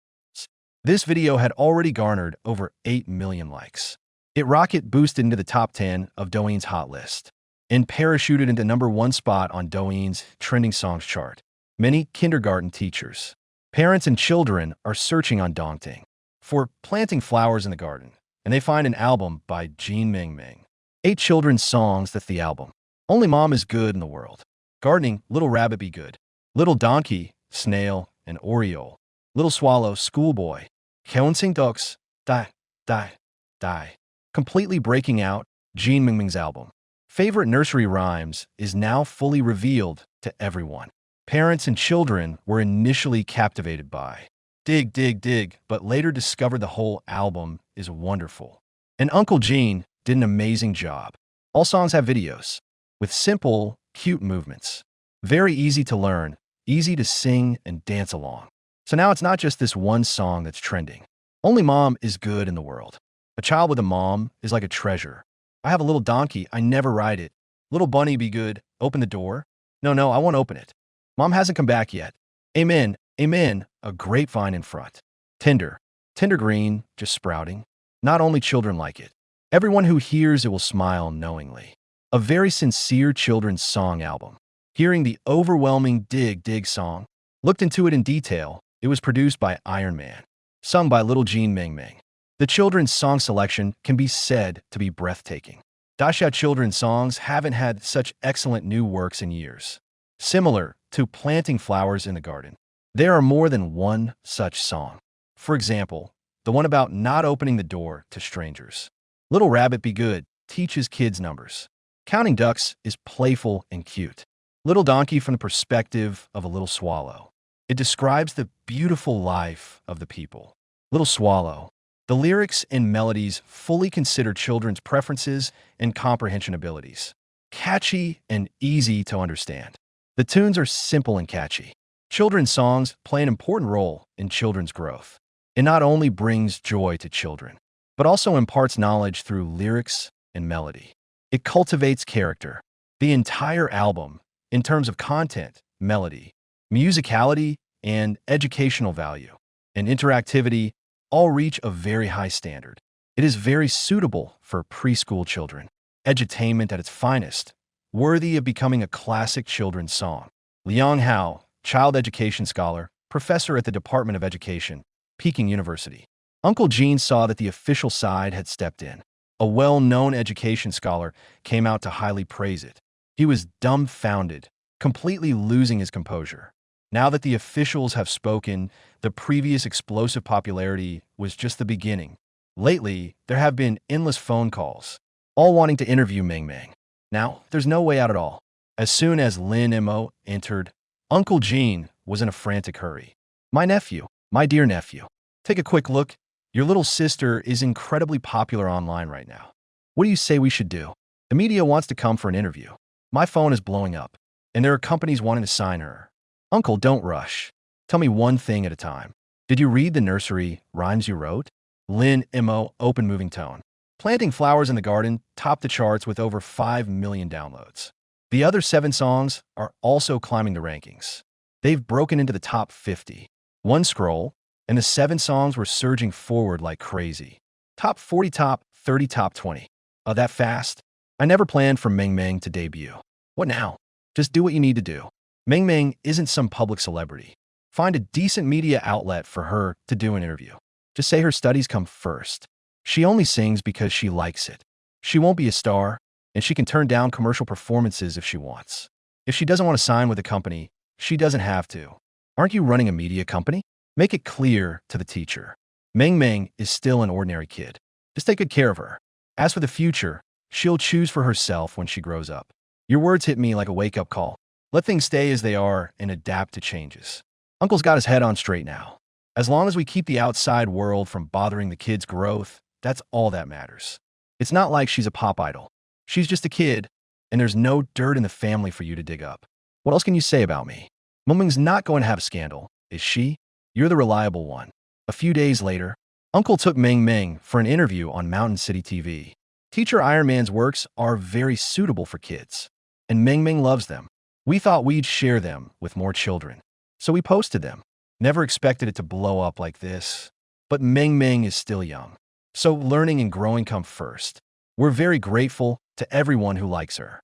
this video had already garnered over 8 million likes. It rocket boosted into the top 10 of Douyin's hot list and parachuted into number 1 spot on Douyin's trending songs chart. Many kindergarten teachers, parents, and children are searching on Dongting for planting flowers in the garden, and they find an album by Jean Meng Meng. 8 children's songs, that's the album. Only Mom is Good in the World. Gardening, Little Rabbit Be Good. Little Donkey, Snail, and Oriole. Little Swallow, Schoolboy. Sing Ducks, Die, Die, Die. Completely breaking out, Jean Meng Meng's album. Favorite nursery rhymes is now fully revealed to everyone. Parents and children were initially captivated by Dig, Dig, Dig, but later discovered the whole album is wonderful. And Uncle Gene did an amazing job. All songs have videos, with simple, cute movements. Very easy to learn, easy to sing and dance along. So now it's not just this one song that's trending. Only Mom is Good in the World. A child with a mom is like a treasure. I have a little donkey, I never ride it. Little bunny be good, open the door. No, I won't open it. Mom hasn't come back yet. Amen, amen, a grapevine in front. Tender green, just sprouting. Not only children like it. Everyone who hears it will smile knowingly. A very sincere children's song album. Hearing the overwhelming Dig Dig song, looked into it in detail, it was produced by Iron Man, sung by Little Jean Meng Meng. The children's song selection can be said to be breathtaking. Daxia children's songs haven't had such excellent new works in years. Similar to Planting Flowers in the Garden, there are more than one such song. For example, the one about not opening the door to strangers. Little Rabbit Be Good teaches kids numbers. Counting Ducks is playful and cute. Little Donkey from the perspective of a little swallow. It describes the beautiful life of the people. Little Swallow. The lyrics and melodies fully consider children's preferences and comprehension abilities. Catchy and easy to understand. The tunes are simple and catchy. Children's songs play an important role in children's growth. It not only brings joy to children, but also imparts knowledge through lyrics and melody. It cultivates character. The entire album, in terms of content, melody, musicality, and educational value, and interactivity, all reach a very high standard. It is very suitable for preschool children. Edutainment at its finest, worthy of becoming a classic children's song. Liang Hao, child education scholar, professor at the Department of Education, Peking University. Uncle Gene saw that the official side had stepped in. A well-known education scholar came out to highly praise it. He was dumbfounded, completely losing his composure. Now that the officials have spoken, the previous explosive popularity was just the beginning. Lately, there have been endless phone calls, all wanting to interview Meng Meng. Now, there's no way out at all. As soon as Lin Mo entered, Uncle Gene was in a frantic hurry. My nephew, my dear nephew, take a quick look. Your little sister is incredibly popular online right now. What do you say we should do? The media wants to come for an interview. My phone is blowing up, and there are companies wanting to sign her. Uncle, don't rush. Tell me one thing at a time. Did you read the nursery rhymes you wrote? Lin Mo, open moving tone. Planting Flowers in the Garden topped the charts with over 5 million downloads. The other 7 songs are also climbing the rankings. They've broken into the top 50. One scroll, and the 7 songs were surging forward like crazy. Top 40, top 30, top 20. Oh, that fast? I never planned for Meng Meng to debut. What now? Just do what you need to do. Meng Meng isn't some public celebrity. Find a decent media outlet for her to do an interview. Just say her studies come first. She only sings because she likes it. She won't be a star, and she can turn down commercial performances if she wants. If she doesn't want to sign with a company, she doesn't have to. Aren't you running a media company? Make it clear to the teacher. Meng Meng is still an ordinary kid. Just take good care of her. As for the future, she'll choose for herself when she grows up. Your words hit me like a wake-up call. Let things stay as they are and adapt to changes. Uncle's got his head on straight now. As long as we keep the outside world from bothering the kid's growth, that's all that matters. It's not like she's a pop idol. She's just a kid, and there's no dirt in the family for you to dig up. What else can you say about me? Meng's not going to have a scandal, is she? You're the reliable one. A few days later, Uncle took Meng Meng for an interview on Mountain City TV. Teacher Iron Man's works are very suitable for kids, and Meng Meng loves them. We thought we'd share them with more children, so we posted them. Never expected it to blow up like this. But Meng Meng is still young, so learning and growing come first. We're very grateful to everyone who likes her.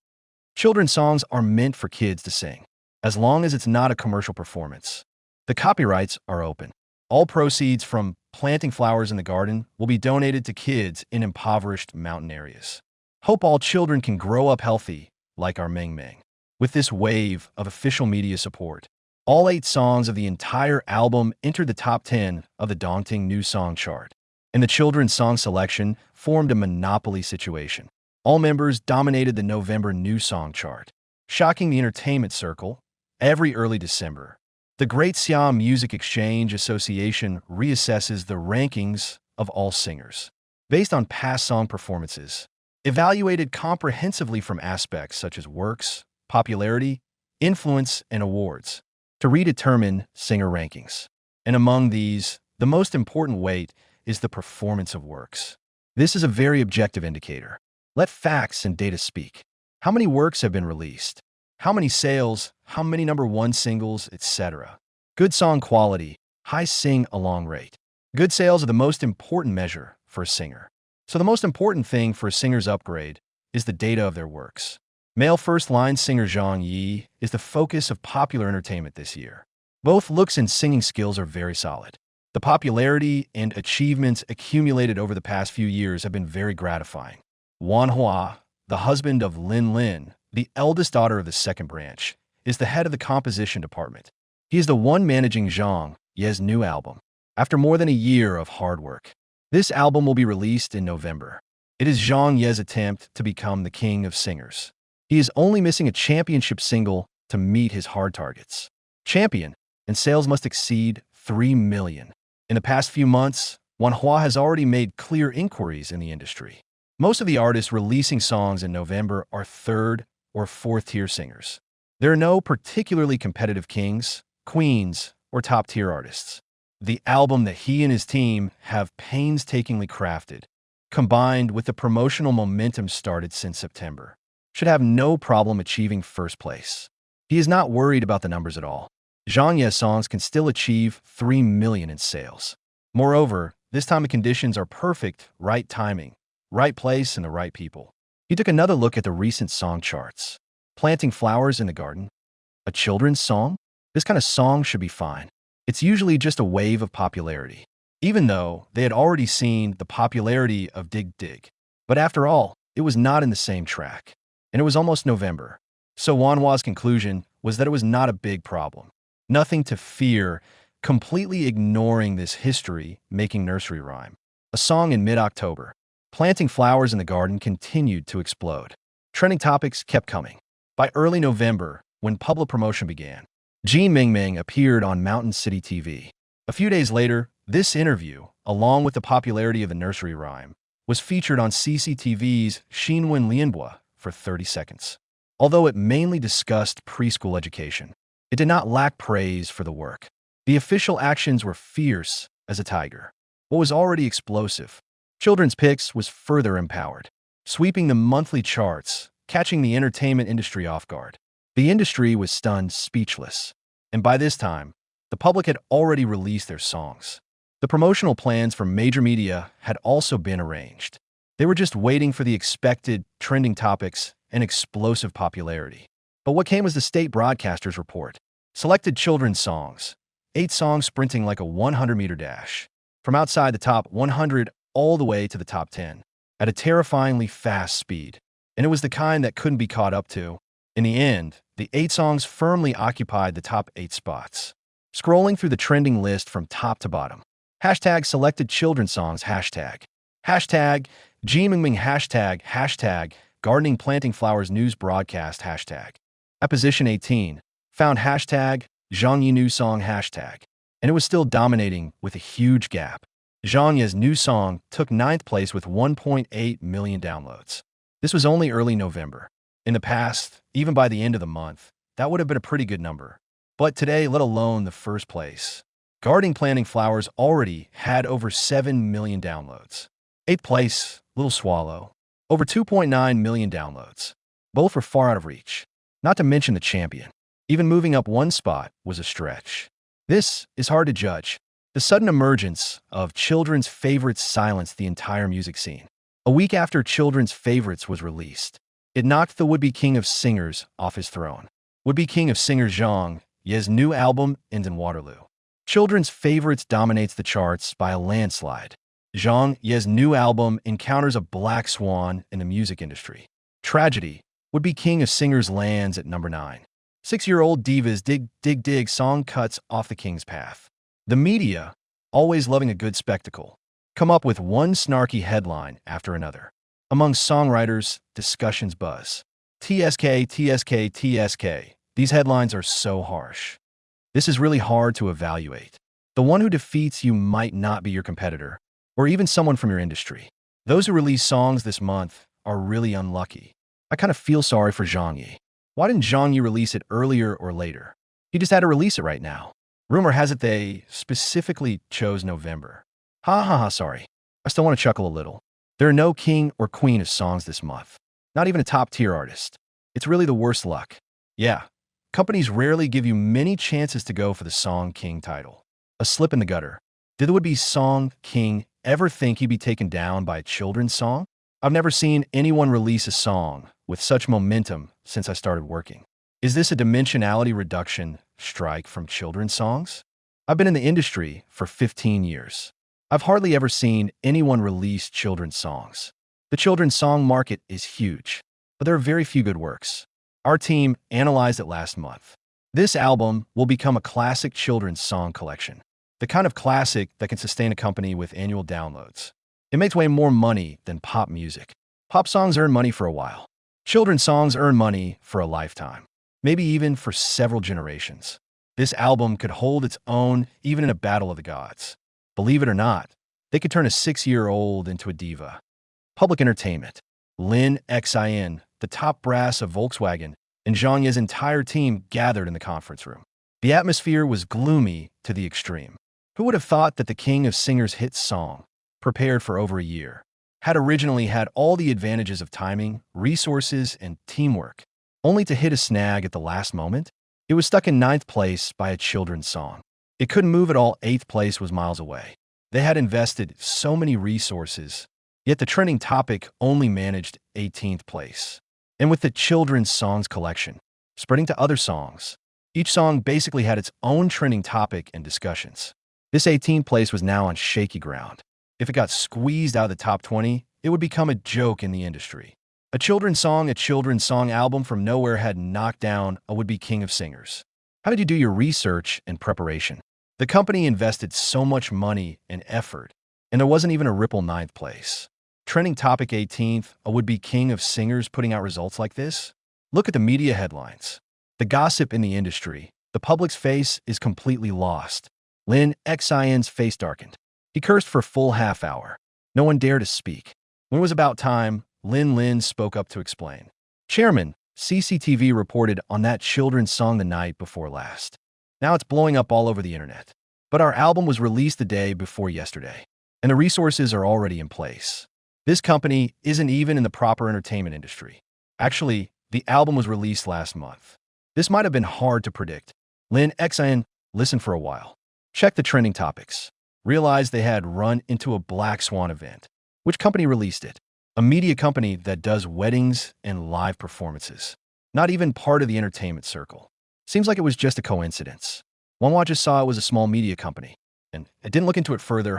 Children's songs are meant for kids to sing, as long as it's not a commercial performance. The copyrights are open. All proceeds from Planting Flowers in the Garden will be donated to kids in impoverished mountain areas. Hope all children can grow up healthy, like our Meng Meng. With this wave of official media support, all 8 songs of the entire album entered the top 10 of the daunting new song chart, and the children's song selection formed a monopoly situation. All members dominated the November new song chart, shocking the entertainment circle. Every early December, the Great Siam Music Exchange Association reassesses the rankings of all singers, based on past song performances, evaluated comprehensively from aspects such as works, popularity, influence, and awards, to redetermine singer rankings. And among these, the most important weight is the performance of works. This is a very objective indicator. Let facts and data speak. How many works have been released? How many sales? How many #1 singles, etc. Good song quality, high sing-along rate. Good sales are the most important measure for a singer. So the most important thing for a singer's upgrade is the data of their works. Male first-line singer Zhang Yi is the focus of popular entertainment this year. Both looks and singing skills are very solid. The popularity and achievements accumulated over the past few years have been very gratifying. Wan Hua, the husband of Lin Lin, the eldest daughter of the second branch, is the head of the composition department. He is the one managing Zhang Ye's new album. After more than a year of hard work, this album will be released in November. It is Zhang Ye's attempt to become the king of singers. He is only missing a championship single to meet his hard targets. Champion, and sales must exceed 3 million. In the past few months, Wanhua has already made clear inquiries in the industry. Most of the artists releasing songs in November are third or fourth-tier singers. There are no particularly competitive kings, queens, or top-tier artists. The album that he and his team have painstakingly crafted, combined with the promotional momentum started since September, should have no problem achieving first place. He is not worried about the numbers at all. Zhang Ye's songs can still achieve 3 million in sales. Moreover, this time the conditions are perfect, right timing, right place, and the right people. He took another look at the recent song charts. Planting Flowers in the Garden? A children's song? This kind of song should be fine. It's usually just a wave of popularity, even though they had already seen the popularity of Dig Dig. But after all, it was not in the same track, and it was almost November. So Wanhua's conclusion was that it was not a big problem. Nothing to fear, completely ignoring this history-making nursery rhyme. A song in mid-October. Planting Flowers in the Garden continued to explode. Trending topics kept coming. By early November, when public promotion began, Ji Mingming appeared on Mountain City TV. A few days later, this interview, along with the popularity of the nursery rhyme, was featured on CCTV's Xinwen Lianhua for 30 seconds. Although it mainly discussed preschool education, it did not lack praise for the work. The official actions were fierce as a tiger. What was already explosive, Children's Picks was further empowered, sweeping the monthly charts, catching the entertainment industry off guard. The industry was stunned speechless, and by this time, the public had already released their songs. The promotional plans for major media had also been arranged. They were just waiting for the expected trending topics and explosive popularity. But what came was the state broadcaster's report. Selected children's songs, 8 songs sprinting like a 100-meter dash, from outside the top 100 all the way to the top 10, at a terrifyingly fast speed. And it was the kind that couldn't be caught up to. In the end, the 8 songs firmly occupied the top 8 spots. Scrolling through the trending list from top to bottom. Hashtag selected children's songs, hashtag Jimingming, hashtag gardening planting flowers news broadcast, hashtag. At position 18, found hashtag Zhang Yi new song, hashtag. And it was still dominating with a huge gap. Zhang Yi's new song took 9th place with 1.8 million downloads. This was only early November. In the past, even by the end of the month, that would have been a pretty good number. But today, let alone the first place, Gardening Planting Flowers already had over 7 million downloads. 8th place, Little Swallow, over 2.9 million downloads. Both were far out of reach. Not to mention the champion. Even moving up 1 spot was a stretch. This is hard to judge. The sudden emergence of children's favorites silenced the entire music scene. A week after Children's Favorites was released, it knocked the would-be king of singers off his throne. Would-be king of singers Zhang Ye's new album ends in Waterloo. Children's Favorites dominates the charts by a landslide. Zhang Ye's new album encounters a black swan in the music industry. Tragedy, would-be king of singers lands at number 9. 6-year-old divas dig song cuts off the king's path. The media, always loving a good spectacle, come up with one snarky headline after another. Among songwriters, discussions buzz. TSK. These headlines are so harsh. This is really hard to evaluate. The one who defeats you might not be your competitor, or even someone from your industry. Those who release songs this month are really unlucky. I kind of feel sorry for Zhang Yi. Why didn't Zhang Yi release it earlier or later? He just had to release it right now. Rumor has it they specifically chose November. Sorry. I still want to chuckle a little. There are no king or queen of songs this month. Not even a top-tier artist. It's really the worst luck. Yeah, companies rarely give you many chances to go for the Song King title. A slip in the gutter. Did the would-be Song King ever think he'd be taken down by a children's song? I've never seen anyone release a song with such momentum since I started working. Is this a dimensionality reduction strike from children's songs? I've been in the industry for 15 years. I've hardly ever seen anyone release children's songs. The children's song market is huge, but there are very few good works. Our team analyzed it last month. This album will become a classic children's song collection, the kind of classic that can sustain a company with annual downloads. It makes way more money than pop music. Pop songs earn money for a while. Children's songs earn money for a lifetime, maybe even for several generations. This album could hold its own even in a battle of the gods. Believe it or not, they could turn a 6-year-old into a diva. Public entertainment. Lin Xin, the top brass of Volkswagen, and Zhang Ye's entire team gathered in the conference room. The atmosphere was gloomy to the extreme. Who would have thought that the King of Singers' hit song, prepared for over a year, had originally had all the advantages of timing, resources, and teamwork, only to hit a snag at the last moment? It was stuck in 9th place by a children's song. It couldn't move at all. 8th place was miles away. They had invested so many resources, yet the trending topic only managed 18th place. And with the children's songs collection spreading to other songs, each song basically had its own trending topic and discussions. This 18th place was now on shaky ground. If it got squeezed out of the top 20, it would become a joke in the industry. A children's song album from nowhere had knocked down a would-be king of singers. How did you do your research and preparation? The company invested so much money and effort, and there wasn't even a ripple 9th place. Trending topic 18th, a would-be king of singers putting out results like this? Look at the media headlines. The gossip in the industry. The public's face is completely lost. Lin Xin's face darkened. He cursed for a full half hour. No one dared to speak. When it was about time, Lin spoke up to explain. Chairman, CCTV reported on that children's song the night before last. Now it's blowing up all over the internet. But our album was released the day before yesterday, and the resources are already in place. This company isn't even in the proper entertainment industry. Actually, the album was released last month. This might have been hard to predict. Lin Xin listened for a while. Checked the trending topics. Realized they had run into a black swan event. Which company released it? A media company that does weddings and live performances. Not even part of the entertainment circle. Seems like it was just a coincidence. One just saw it was a small media company, and it didn't look into it further.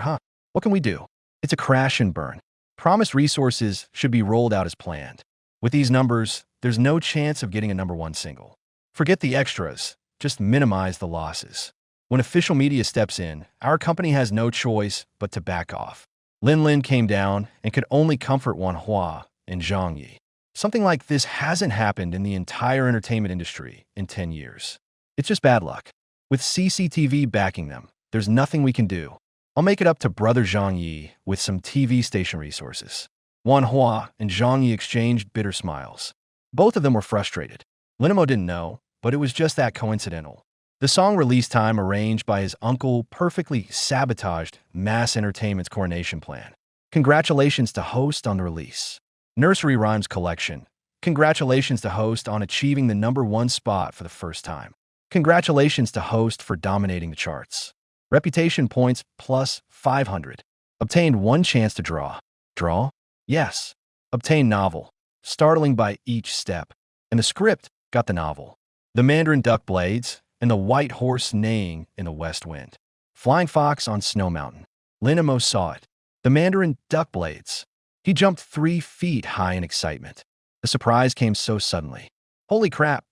What can we do? It's a crash and burn. Promised resources should be rolled out as planned. With these numbers, there's no chance of getting a #1 single. Forget the extras, just minimize the losses. When official media steps in, our company has no choice but to back off. Lin came down and could only comfort Hua and Zhang Yi. Something like this hasn't happened in the entire entertainment industry in 10 years. It's just bad luck. With CCTV backing them, there's nothing we can do. I'll make it up to brother Zhang Yi with some TV station resources. Hua and Zhang Yi exchanged bitter smiles. Both of them were frustrated. Lin didn't know, but it was just that coincidental. The song release time arranged by his uncle perfectly sabotaged Mass Entertainment's coronation plan. Congratulations to Host on the release. Nursery Rhymes Collection. Congratulations to Host on achieving the #1 spot for the first time. Congratulations to Host for dominating the charts. Reputation points plus 500. Obtained 1 chance to draw. Draw? Yes. Obtained novel. Startling by each step. And the script got the novel. The Mandarin Duck Blades and the White Horse Neighing in the West Wind. Flying Fox on Snow Mountain. Lin saw it. The Mandarin Duck Blades. He jumped 3 feet high in excitement. The surprise came so suddenly. Holy crap.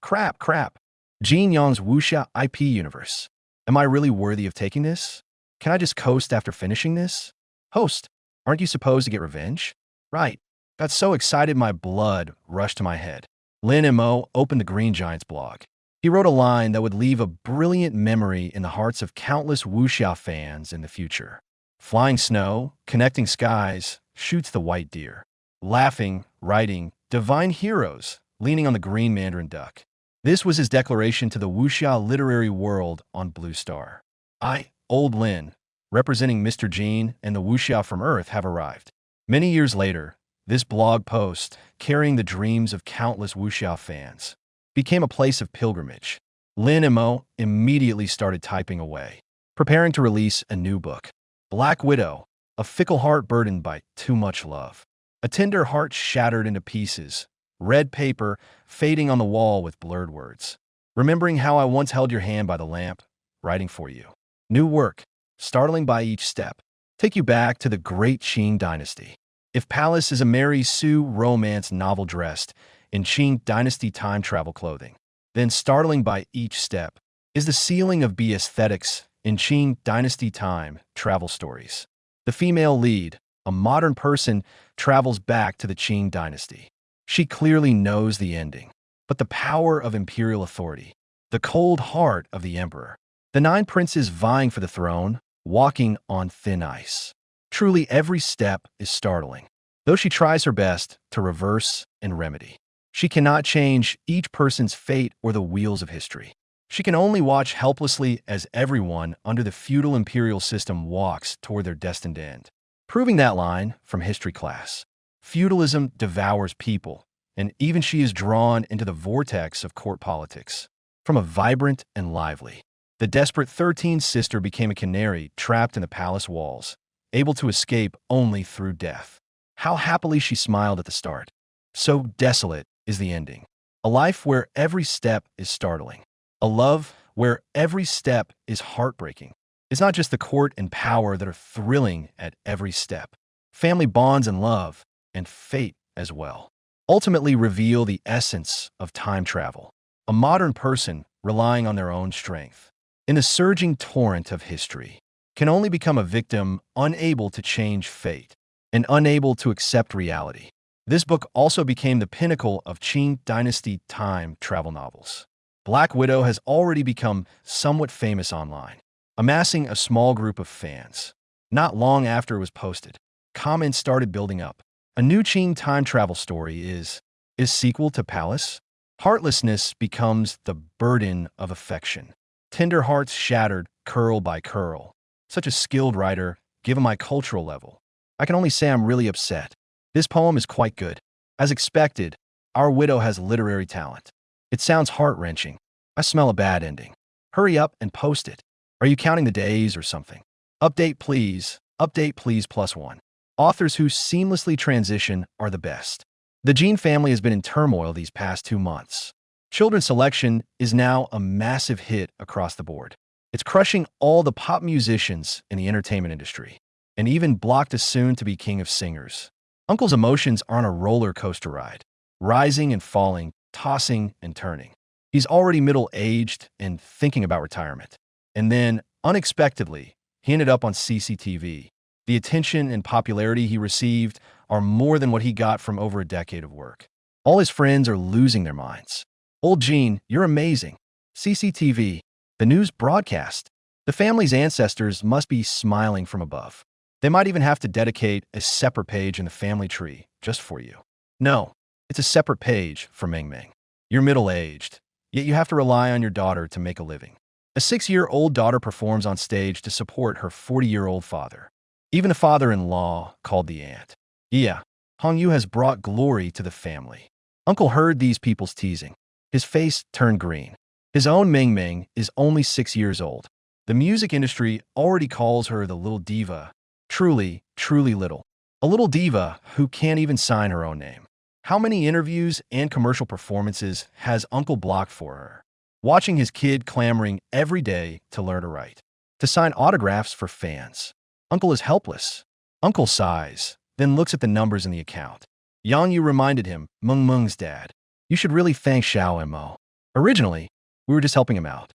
Jin Yang's wuxia IP universe. Am I really worthy of taking this? Can I just coast after finishing this? Host, aren't you supposed to get revenge? Right. Got so excited my blood rushed to my head. Lin Mo opened the Green Giant's blog. He wrote a line that would leave a brilliant memory in the hearts of countless wuxia fans in the future. Flying snow, connecting skies, shoots the white deer. Laughing, writing, divine heroes, leaning on the green Mandarin duck. This was his declaration to the wuxia literary world on Blue Star. I, Old Lin, representing Mr. Jean and the wuxia from Earth, have arrived. Many years later, this blog post, carrying the dreams of countless wuxia fans, became a place of pilgrimage. Lin Mo immediately started typing away, preparing to release a new book. Black Widow, a fickle heart burdened by too much love. A tender heart shattered into pieces. Red paper fading on the wall with blurred words. Remembering how I once held your hand by the lamp, writing for you. New work, startling by each step. Take you back to the great Qing dynasty. If Palace is a Mary Sue romance novel dressed in Qing dynasty time travel clothing, then startling by each step is the ceiling of B aesthetics in Qing dynasty time travel stories. The female lead, a modern person, travels back to the Qing dynasty. She clearly knows the ending, but the power of imperial authority the cold heart of the emperor. The nine princes vying for the throne, walking on thin ice. Truly, every step is startling. Though she tries her best to reverse and remedy, she cannot change each person's fate or the wheels of history. She can only watch helplessly as everyone under the feudal imperial system walks toward their destined end. Proving that line from history class. Feudalism devours people, and even she is drawn into the vortex of court politics. From a vibrant and lively, the desperate 13th sister became a canary trapped in the palace walls, able to escape only through death. How happily she smiled at the start. So desolate is the ending. A life where every step is startling. A love where every step is heartbreaking. It's not just the court and power that are thrilling at every step. Family bonds and love, and fate as well, ultimately reveal the essence of time travel. A modern person relying on their own strength, in the surging torrent of history, can only become a victim unable to change fate and unable to accept reality. This book also became the pinnacle of Qing Dynasty time travel novels. Black Widow has already become somewhat famous online, amassing a small group of fans. Not long after it was posted, comments started building up. A new Qing time travel story is sequel to Palace? Heartlessness becomes the burden of affection. Tender hearts shattered curl by curl. Such a skilled writer, given my cultural level. I can only say I'm really upset. This poem is quite good. As expected, our widow has literary talent. It sounds heart-wrenching. I smell a bad ending. Hurry up and post it. Are you counting the days or something? Update please +1. Authors who seamlessly transition are the best. The Jean family has been in turmoil these past 2 months. Children's selection is now a massive hit across the board. It's crushing all the pop musicians in the entertainment industry, and even blocked a soon-to-be king of singers. Uncle's emotions are on a roller coaster ride, rising and falling, tossing and turning. He's already middle-aged and thinking about retirement. And then, unexpectedly, he ended up on CCTV. The attention and popularity he received are more than what he got from over a decade of work. All his friends are losing their minds. Old Gene, you're amazing. CCTV, the news broadcast. The family's ancestors must be smiling from above. They might even have to dedicate a separate page in the family tree just for you. No, it's a separate page for Meng Meng. You're middle-aged, yet you have to rely on your daughter to make a living. A 6-year-old daughter performs on stage to support her 40-year-old father. Even the father-in-law called the aunt. Yeah, Hong Yu has brought glory to the family. Uncle heard these people's teasing. His face turned green. His own Meng Meng is only 6 years old. The music industry already calls her the little diva. Truly, truly little. A little diva who can't even sign her own name. How many interviews and commercial performances has Uncle blocked for her? Watching his kid clamoring every day to learn to write, to sign autographs for fans. Uncle is helpless. Uncle sighs, then looks at the numbers in the account. Yang Yu reminded him, Meng Meng's dad. You should really thank Xiao Mo. Originally, we were just helping him out.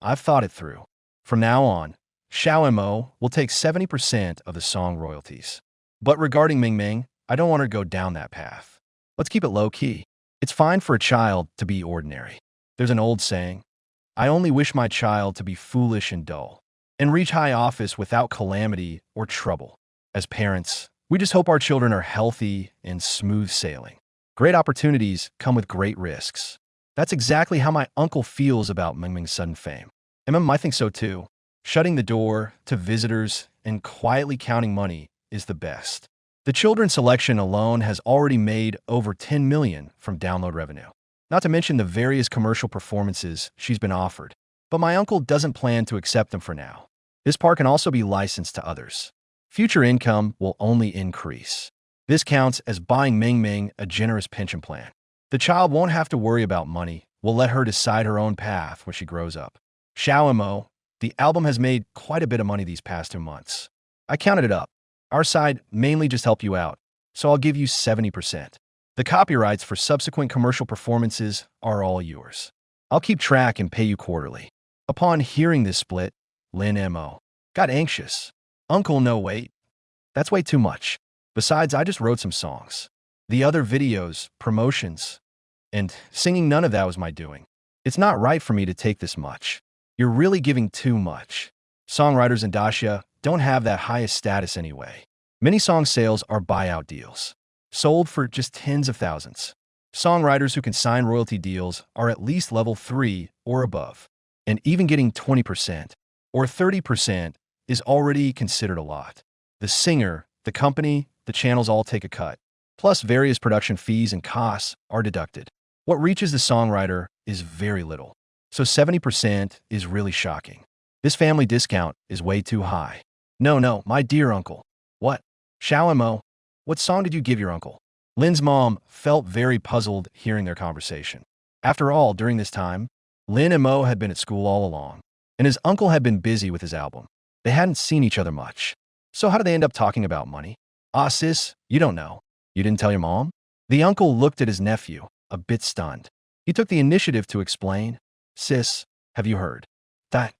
I've thought it through. From now on, Xiao Mo will take 70% of the song royalties. But regarding Meng Meng, I don't want her to go down that path. Let's keep it low-key. It's fine for a child to be ordinary. There's an old saying, I only wish my child to be foolish and dull, and reach high office without calamity or trouble. As parents, we just hope our children are healthy and smooth sailing. Great opportunities come with great risks. That's exactly how my uncle feels about Meng Meng's sudden fame. I think so too. Shutting the door to visitors and quietly counting money is the best. The children's selection alone has already made over 10 million from download revenue. Not to mention the various commercial performances she's been offered. But my uncle doesn't plan to accept them for now. This part can also be licensed to others. Future income will only increase. This counts as buying Meng Meng a generous pension plan. The child won't have to worry about money. We'll let her decide her own path when she grows up. Xiao Mo, the album has made quite a bit of money these past 2 months. I counted it up. Our side mainly just helped you out, so I'll give you 70%. The copyrights for subsequent commercial performances are all yours. I'll keep track and pay you quarterly. Upon hearing this split, Lin Mo got anxious. Uncle, no wait. That's way too much. Besides, I just wrote some songs. The other videos, promotions, and singing, none of that was my doing. It's not right for me to take this much. You're really giving too much. Songwriters in Dacia don't have that highest status anyway. Many song sales are buyout deals, sold for just tens of thousands. Songwriters who can sign royalty deals are at least level 3 or above, and even getting 20% or 30% is already considered a lot. The singer, the company, the channels all take a cut, plus various production fees and costs are deducted. What reaches the songwriter is very little, so 70% is really shocking. This family discount is way too high. No, my dear uncle. What? Xiao and Mo, what song did you give your uncle? Lin's mom felt very puzzled hearing their conversation. After all, during this time, Lin and Mo had been at school all along, and his uncle had been busy with his album. They hadn't seen each other much. So how did they end up talking about money? Ah, sis, you don't know. You didn't tell your mom? The uncle looked at his nephew, a bit stunned. He took the initiative to explain. Sis, have you heard? Die.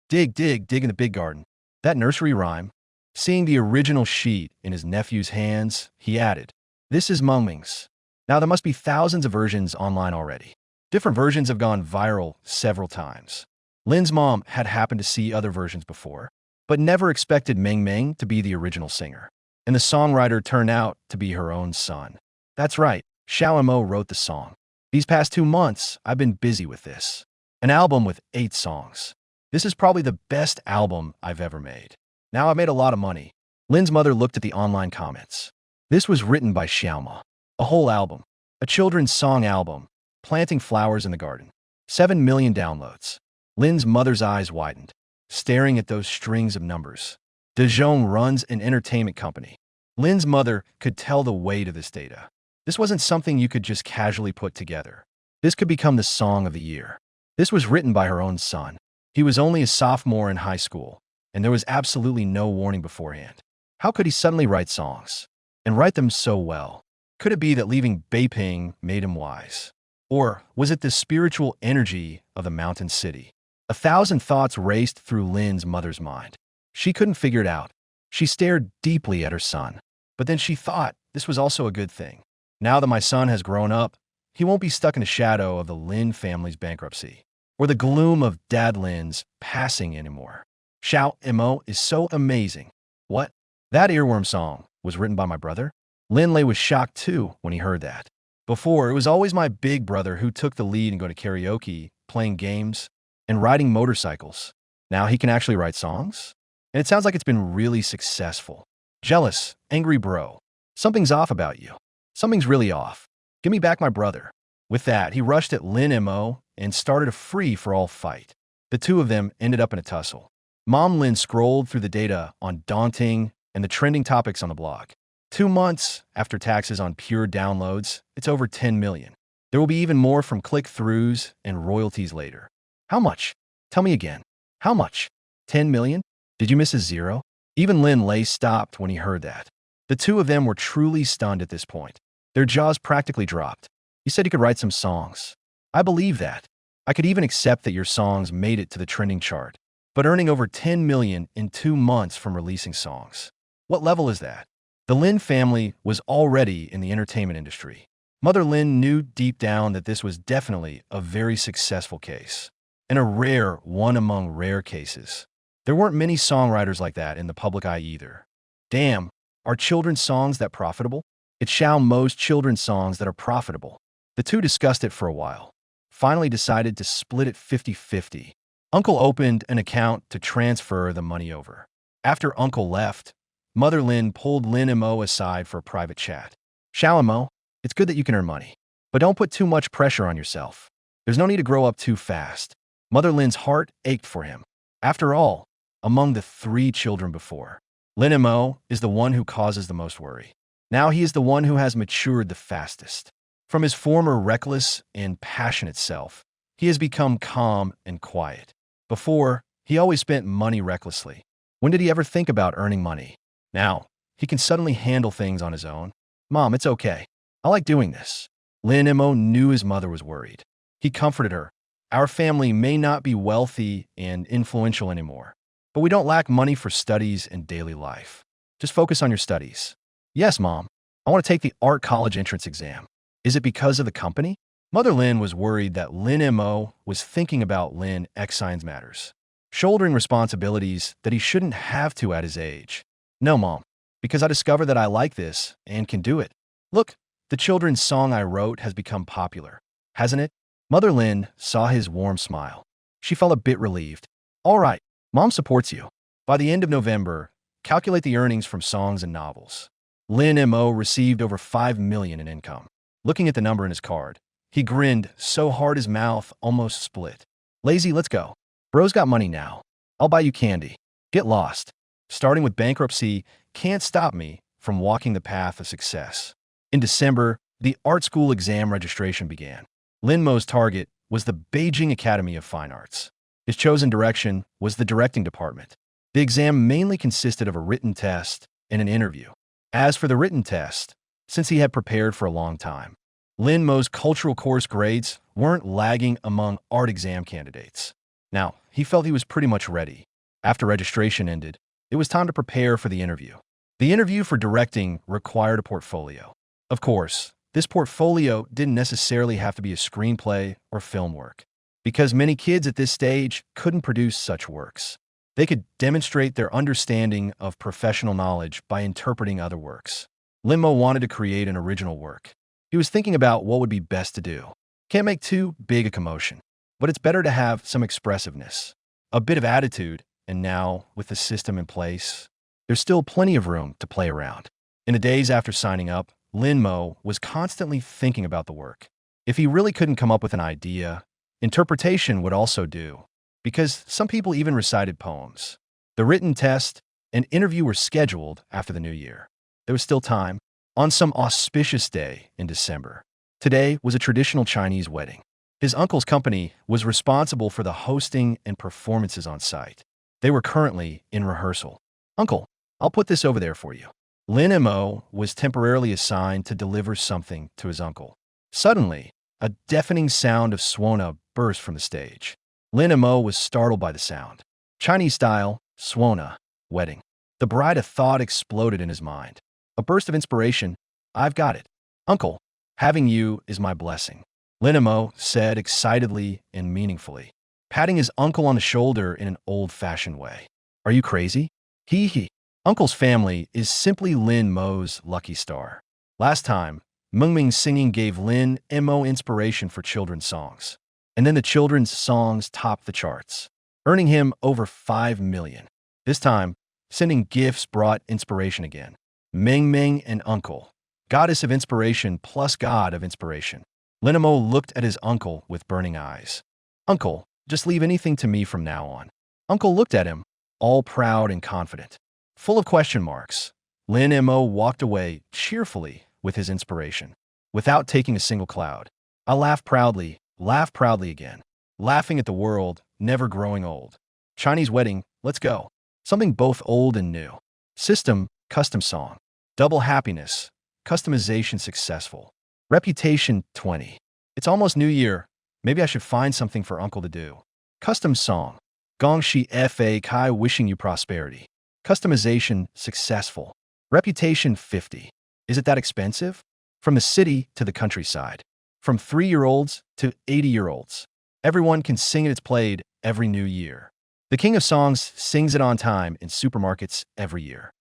Dig in the big garden. That nursery rhyme. Seeing the original sheet in his nephew's hands, he added, this is Mengming's. Now there must be thousands of versions online already. Different versions have gone viral several times. Lin's mom had happened to see other versions before, but never expected Meng Meng to be the original singer. And the songwriter turned out to be her own son. That's right, Xiao and Mo wrote the song. These past 2 months, I've been busy with this. An album with 8 songs. This is probably the best album I've ever made. Now I've made a lot of money. Lin's mother looked at the online comments. This was written by Xiaoma. A whole album. A children's song album. Planting flowers in the garden. 7 million downloads. Lin's mother's eyes widened, staring at those strings of numbers. De Jong runs an entertainment company. Lin's mother could tell the weight of this data. This wasn't something you could just casually put together. This could become the song of the year. This was written by her own son. He was only a sophomore in high school, and there was absolutely no warning beforehand. How could he suddenly write songs? And write them so well? Could it be that leaving Beiping made him wise? Or was it the spiritual energy of the mountain city? 1,000 thoughts raced through Lin's mother's mind. She couldn't figure it out. She stared deeply at her son. But then she thought this was also a good thing. Now that my son has grown up, he won't be stuck in the shadow of the Lin family's bankruptcy, or the gloom of Dad Lin's passing anymore. Xiao and Mo is so amazing. What? That earworm song was written by my brother? Lin Lei was shocked too when he heard that. Before, it was always my big brother who took the lead and go to karaoke, playing games, and riding motorcycles. Now he can actually write songs? And it sounds like it's been really successful. Jealous, angry bro. Something's off about you. Something's really off. Give me back my brother. With that, he rushed at Lin and Mo and started a free-for-all fight. The two of them ended up in a tussle. Mom Lin scrolled through the data on Daunting and the trending topics on the blog. 2 months after taxes on pure downloads, it's over 10 million. There will be even more from click-throughs and royalties later. How much? Tell me again. How much? 10 million? Did you miss a zero? Even Lin Lei stopped when he heard that. The two of them were truly stunned at this point. Their jaws practically dropped. You said you could write some songs. I believe that. I could even accept that your songs made it to the trending chart. But earning over 10 million in 2 months from releasing songs. What level is that? The Lin family was already in the entertainment industry. Mother Lin knew deep down that this was definitely a very successful case, and a rare one among rare cases. There weren't many songwriters like that in the public eye either. Damn, are children's songs that profitable? It's Xiao Mo's children's songs that are profitable. The two discussed it for a while, finally decided to split it 50-50. Uncle opened an account to transfer the money over. After Uncle left, Mother Lin pulled Lin and Mo aside for a private chat. Xiao and Mo, it's good that you can earn money, but don't put too much pressure on yourself. There's no need to grow up too fast. Mother Lin's heart ached for him. After all, among the 3 children before, Lin and Mo is the one who causes the most worry. Now he is the one who has matured the fastest. From his former reckless and passionate self, he has become calm and quiet. Before, he always spent money recklessly. When did he ever think about earning money? Now, he can suddenly handle things on his own. Mom, it's okay. I like doing this. Lin and Mo knew his mother was worried. He comforted her. Our family may not be wealthy and influential anymore, but we don't lack money for studies and daily life. Just focus on your studies. Yes, Mom. I want to take the art college entrance exam. Is it because of the company? Mother Lin was worried that Lin Mo was thinking about Lin X Signs Matters, shouldering responsibilities that he shouldn't have to at his age. No, Mom, because I discovered that I like this and can do it. Look, the children's song I wrote has become popular, hasn't it? Mother Lin saw his warm smile. She felt a bit relieved. All right, Mom supports you. By the end of November, calculate the earnings from songs and novels. Lin Mo received over 5 million in income. Looking at the number in his card, he grinned so hard his mouth almost split. Lazy, let's go. Bro's got money now. I'll buy you candy. Get lost. Starting with bankruptcy can't stop me from walking the path of success. In December, the art school exam registration began. Lin Mo's target was the Beijing Academy of Fine Arts. His chosen direction was the directing department. The exam mainly consisted of a written test and an interview. As for the written test, since he had prepared for a long time, Lin Mo's cultural course grades weren't lagging among art exam candidates. Now, he felt he was pretty much ready. After registration ended, it was time to prepare for the interview. The interview for directing required a portfolio. Of course, this portfolio didn't necessarily have to be a screenplay or film work, because many kids at this stage couldn't produce such works. They could demonstrate their understanding of professional knowledge by interpreting other works. Lin Mo wanted to create an original work. He was thinking about what would be best to do. Can't make too big a commotion, but it's better to have some expressiveness, a bit of attitude, and now, with the system in place, there's still plenty of room to play around. In the days after signing up, Lin Mo was constantly thinking about the work. If he really couldn't come up with an idea, interpretation would also do, because some people even recited poems. The written test and interview were scheduled after the new year. There was still time. On some auspicious day in December, today was a traditional Chinese wedding. His uncle's company was responsible for the hosting and performances on site. They were currently in rehearsal. Uncle, I'll put this over there for you. Lin Mo was temporarily assigned to deliver something to his uncle. Suddenly, a deafening sound of Swona burst from the stage. Lin Mo was startled by the sound. Chinese style, Swona, wedding. The bride of thought exploded in his mind. A burst of inspiration. I've got it. Uncle, having you is my blessing. Lin Mo said excitedly and meaningfully, patting his uncle on the shoulder in an old-fashioned way. Are you crazy? Hee. Uncle's family is simply Lin Mo's lucky star. Last time, Mengming's singing gave Lin Mo inspiration for children's songs. And then the children's songs topped the charts, earning him over 5 million. This time, sending gifts brought inspiration again. Meng and Uncle, goddess of inspiration plus god of inspiration. Lin Mo looked at his uncle with burning eyes. Uncle, just leave anything to me from now on. Uncle looked at him, all proud and confident. Full of question marks, Lin Mo walked away cheerfully with his inspiration, without taking a single cloud. I laughed proudly again, laughing at the world, never growing old. Chinese wedding, let's go. Something both old and new. System, custom song. Double happiness, customization successful. Reputation 20. It's almost New Year. Maybe I should find something for Uncle to do. Custom song. Gongxi Fa Kai wishing you prosperity. Customization successful. Reputation 50. Is it that expensive? From the city to the countryside. From 3-year-olds to 80-year-olds. Everyone can sing it. It's played every New Year. The King of Songs sings it on time in supermarkets every year.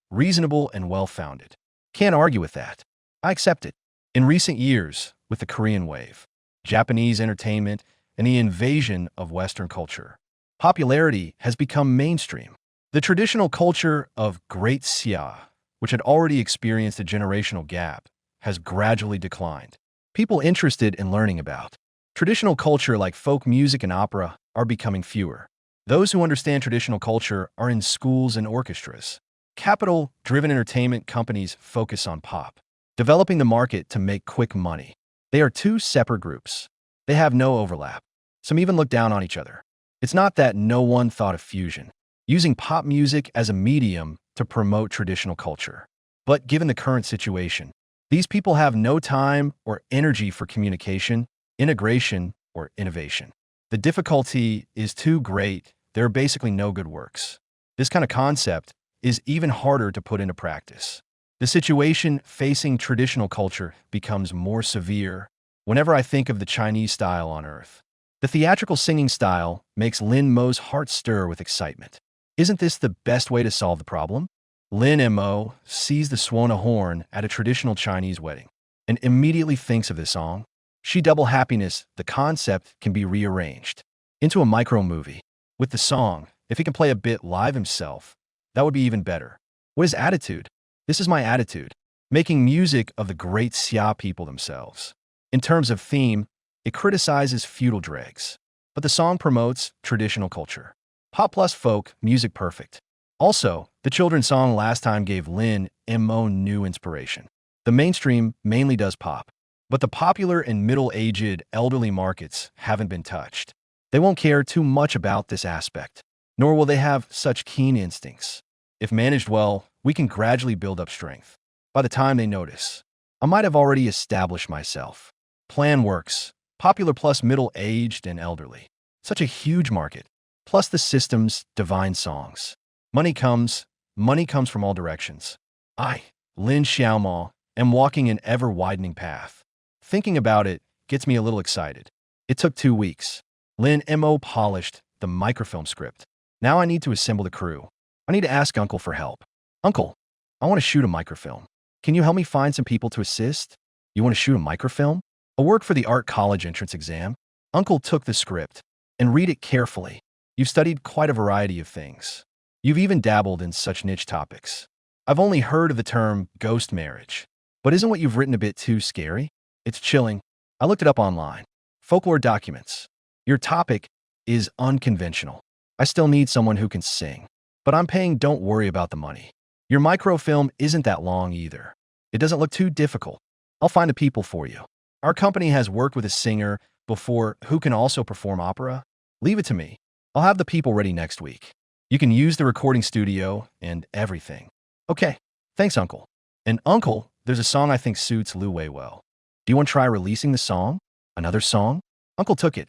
Reasonable and well-founded. Can't argue with that. I accept it. In recent years, with the Korean wave, Japanese entertainment, and the invasion of Western culture, popularity has become mainstream. The traditional culture of Great Xia, which had already experienced a generational gap, has gradually declined. People interested in learning about traditional culture like folk music and opera are becoming fewer. Those who understand traditional culture are in schools and orchestras. Capital-driven entertainment companies focus on pop, developing the market to make quick money. They are two separate groups. They have no overlap. Some even look down on each other. It's not that no one thought of fusion, using pop music as a medium to promote traditional culture. But given the current situation, these people have no time or energy for communication, integration, or innovation. The difficulty is too great. There are basically no good works. This kind of concept is even harder to put into practice. The situation facing traditional culture becomes more severe whenever I think of the Chinese style on Earth. The theatrical singing style makes Lin Mo's heart stir with excitement. Isn't this the best way to solve the problem? Lin Mo sees the Swana horn at a traditional Chinese wedding and immediately thinks of this song. She double happiness, the concept can be rearranged into a micro movie. With the song, if he can play a bit live himself, that would be even better. What is attitude? This is my attitude. Making music of the great Xia people themselves. In terms of theme, it criticizes feudal dregs, but the song promotes traditional culture. Pop plus folk, music perfect. Also, the children's song last time gave Lin Mo new inspiration. The mainstream mainly does pop, but the popular and middle-aged elderly markets haven't been touched. They won't care too much about this aspect, nor will they have such keen instincts. If managed well, we can gradually build up strength. By the time they notice, I might have already established myself. Plan works. Popular plus middle-aged and elderly. Such a huge market. Plus the system's divine songs. Money comes from all directions. I, Lin Xiaomao, am walking an ever-widening path. Thinking about it gets me a little excited. It took 2 weeks. Lin Mo polished the microfilm script. Now I need to assemble the crew. I need to ask Uncle for help. Uncle, I want to shoot a microfilm. Can you help me find some people to assist? You want to shoot a microfilm? A work for the art college entrance exam? Uncle took the script and read it carefully. You've studied quite a variety of things. You've even dabbled in such niche topics. I've only heard of the term ghost marriage. But isn't what you've written a bit too scary? It's chilling. I looked it up online. Folklore documents. Your topic is unconventional. I still need someone who can sing. But I'm paying, don't worry about the money. Your microfilm isn't that long either. It doesn't look too difficult. I'll find the people for you. Our company has worked with a singer before who can also perform opera. Leave it to me. I'll have the people ready next week. You can use the recording studio and everything. Okay, thanks, Uncle. And Uncle, there's a song I think suits Lu Wei well. Do you want to try releasing the song? Another song? Uncle took it.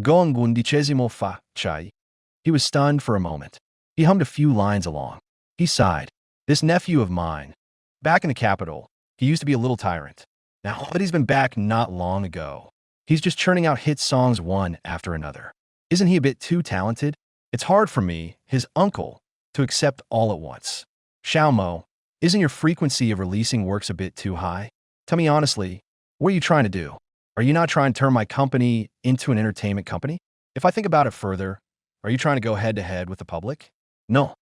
Gong undicesimo fa chai. He was stunned for a moment. He hummed a few lines along. He sighed. This nephew of mine, back in the capital, he used to be a little tyrant. Now that he's been back not long ago, he's just churning out hit songs one after another. Isn't he a bit too talented? It's hard for me, his uncle, to accept all at once. Xiaomo, isn't your frequency of releasing works a bit too high? Tell me honestly, what are you trying to do? Are you not trying to turn my company into an entertainment company? If I think about it further, are you trying to go head-to-head with the public? No.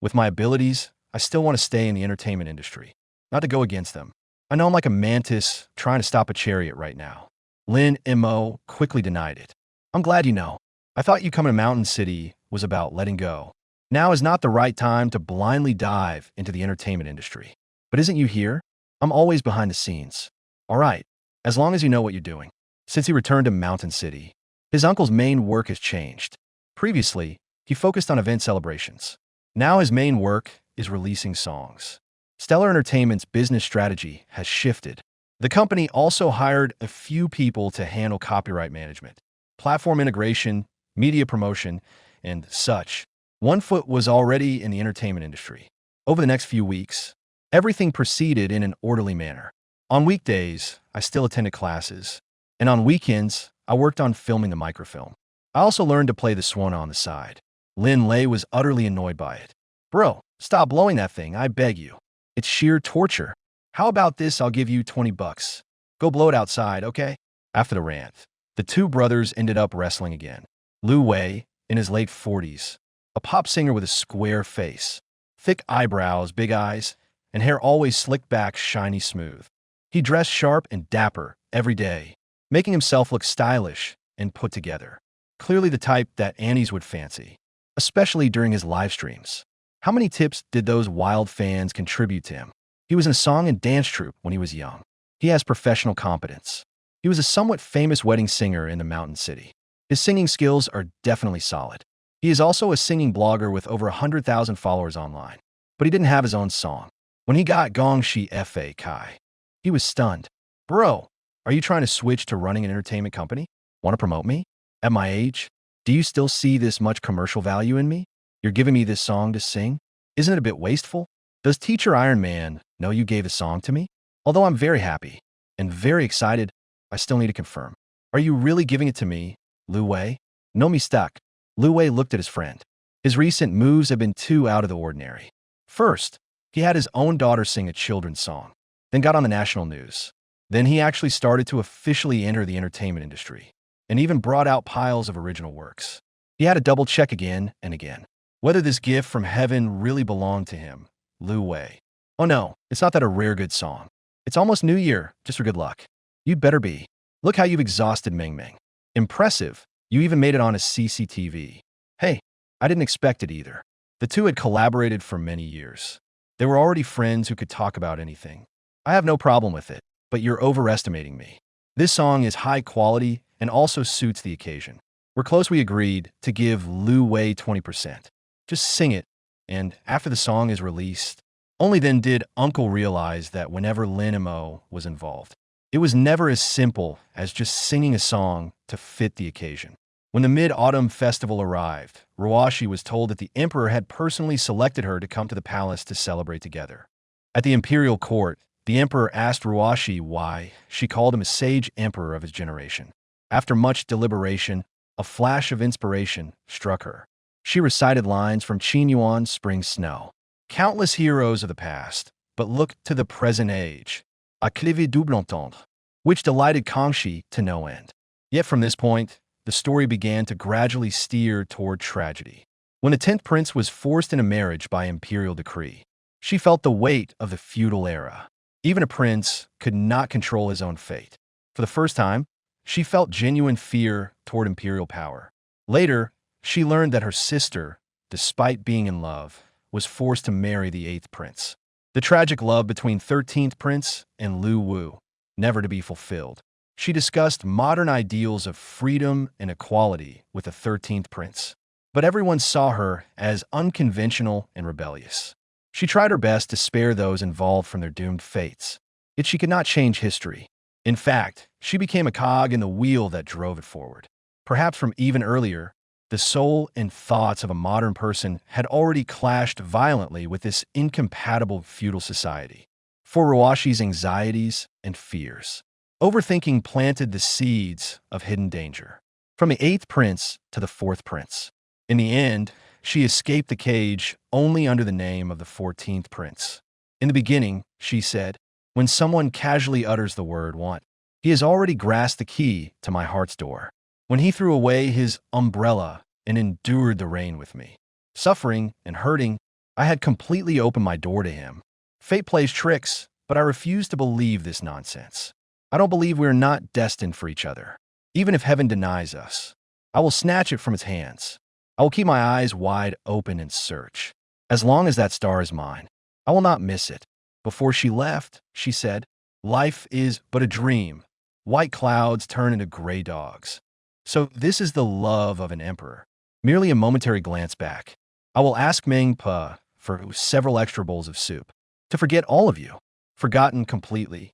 With my abilities, I still want to stay in the entertainment industry, not to go against them. I know I'm like a mantis trying to stop a chariot right now. Lin Mo quickly denied it. I'm glad you know. I thought you coming to Mountain City was about letting go. Now is not the right time to blindly dive into the entertainment industry. But isn't you here? I'm always behind the scenes. All right, as long as you know what you're doing. Since he returned to Mountain City, his uncle's main work has changed. Previously, he focused on event celebrations. Now his main work is releasing songs. Stellar Entertainment's business strategy has shifted. The company also hired a few people to handle copyright management, platform integration, media promotion, and such. One foot was already in the entertainment industry. Over the next few weeks, everything proceeded in an orderly manner. On weekdays, I still attended classes, and on weekends, I worked on filming the microfilm. I also learned to play the swan on the side. Lin Lei was utterly annoyed by it. Bro, stop blowing that thing, I beg you. It's sheer torture. How about this? I'll give you 20 bucks. Go blow it outside, okay? After the rant, the two brothers ended up wrestling again. Lu Wei, in his late 40s, a pop singer with a square face, thick eyebrows, big eyes, and hair always slicked back, shiny smooth. He dressed sharp and dapper every day, making himself look stylish and put together. Clearly the type that Annies would fancy, especially during his live streams. How many tips did those wild fans contribute to him? He was in a song and dance troupe when he was young. He has professional competence. He was a somewhat famous wedding singer in the Mountain City. His singing skills are definitely solid. He is also a singing blogger with over 100,000 followers online. But he didn't have his own song. When he got Gong Shi Fa Kai, he was stunned. Bro, are you trying to switch to running an entertainment company? Want to promote me? At my age, do you still see this much commercial value in me? You're giving me this song to sing? Isn't it a bit wasteful? Does Teacher Iron Man know you gave a song to me? Although I'm very happy and very excited, I still need to confirm. Are you really giving it to me, Lu Wei? No mistake. Lu Wei looked at his friend. His recent moves had been too out of the ordinary. First, he had his own daughter sing a children's song, then got on the national news. Then he actually started to officially enter the entertainment industry, and even brought out piles of original works. He had to double check again and again whether this gift from heaven really belonged to him, Lu Wei. Oh no, it's not that a rare good song. It's almost New Year, just for good luck. You'd better be. Look how you've exhausted Meng Meng. Impressive. You even made it on a CCTV. Hey, I didn't expect it either. The two had collaborated for many years. They were already friends who could talk about anything. I have no problem with it, but you're overestimating me. This song is high quality and also suits the occasion. We're close. We agreed to give Lu Wei 20%. Just sing it, and after the song is released, only then did Uncle realize that whenever Lin Mo was involved, it was never as simple as just singing a song to fit the occasion. When the Mid-Autumn Festival arrived, Ruashi was told that the emperor had personally selected her to come to the palace to celebrate together. At the imperial court, the emperor asked Ruashi why she called him a sage emperor of his generation. After much deliberation, a flash of inspiration struck her. She recited lines from Qin Yuan's Spring Snow. Countless heroes of the past, but look to the present age. A clivé double entendre, which delighted Kangxi to no end. Yet from this point, the story began to gradually steer toward tragedy. When the 10th prince was forced into marriage by imperial decree, she felt the weight of the feudal era. Even a prince could not control his own fate. For the first time, she felt genuine fear toward imperial power. Later, she learned that her sister, despite being in love, was forced to marry the 8th prince. The tragic love between 13th prince and Lu Wu, never to be fulfilled. She discussed modern ideals of freedom and equality with the 13th prince, but everyone saw her as unconventional and rebellious. She tried her best to spare those involved from their doomed fates, yet she could not change history. In fact, she became a cog in the wheel that drove it forward. Perhaps from even earlier, the soul and thoughts of a modern person had already clashed violently with this incompatible feudal society. For Ruashi's anxieties and fears, overthinking planted the seeds of hidden danger. From the 8th prince to the 4th prince. In the end, she escaped the cage only under the name of the 14th prince. In the beginning, she said, when someone casually utters the word want, he has already grasped the key to my heart's door. When he threw away his umbrella and endured the rain with me, suffering and hurting, I had completely opened my door to him. Fate plays tricks, but I refuse to believe this nonsense. I don't believe we are not destined for each other. Even if heaven denies us, I will snatch it from its hands. I will keep my eyes wide open and search. As long as that star is mine, I will not miss it. Before she left, she said, life is but a dream. White clouds turn into gray dogs. So this is the love of an emperor. Merely a momentary glance back. I will ask Meng Pa for several extra bowls of soup. To forget all of you. Forgotten completely.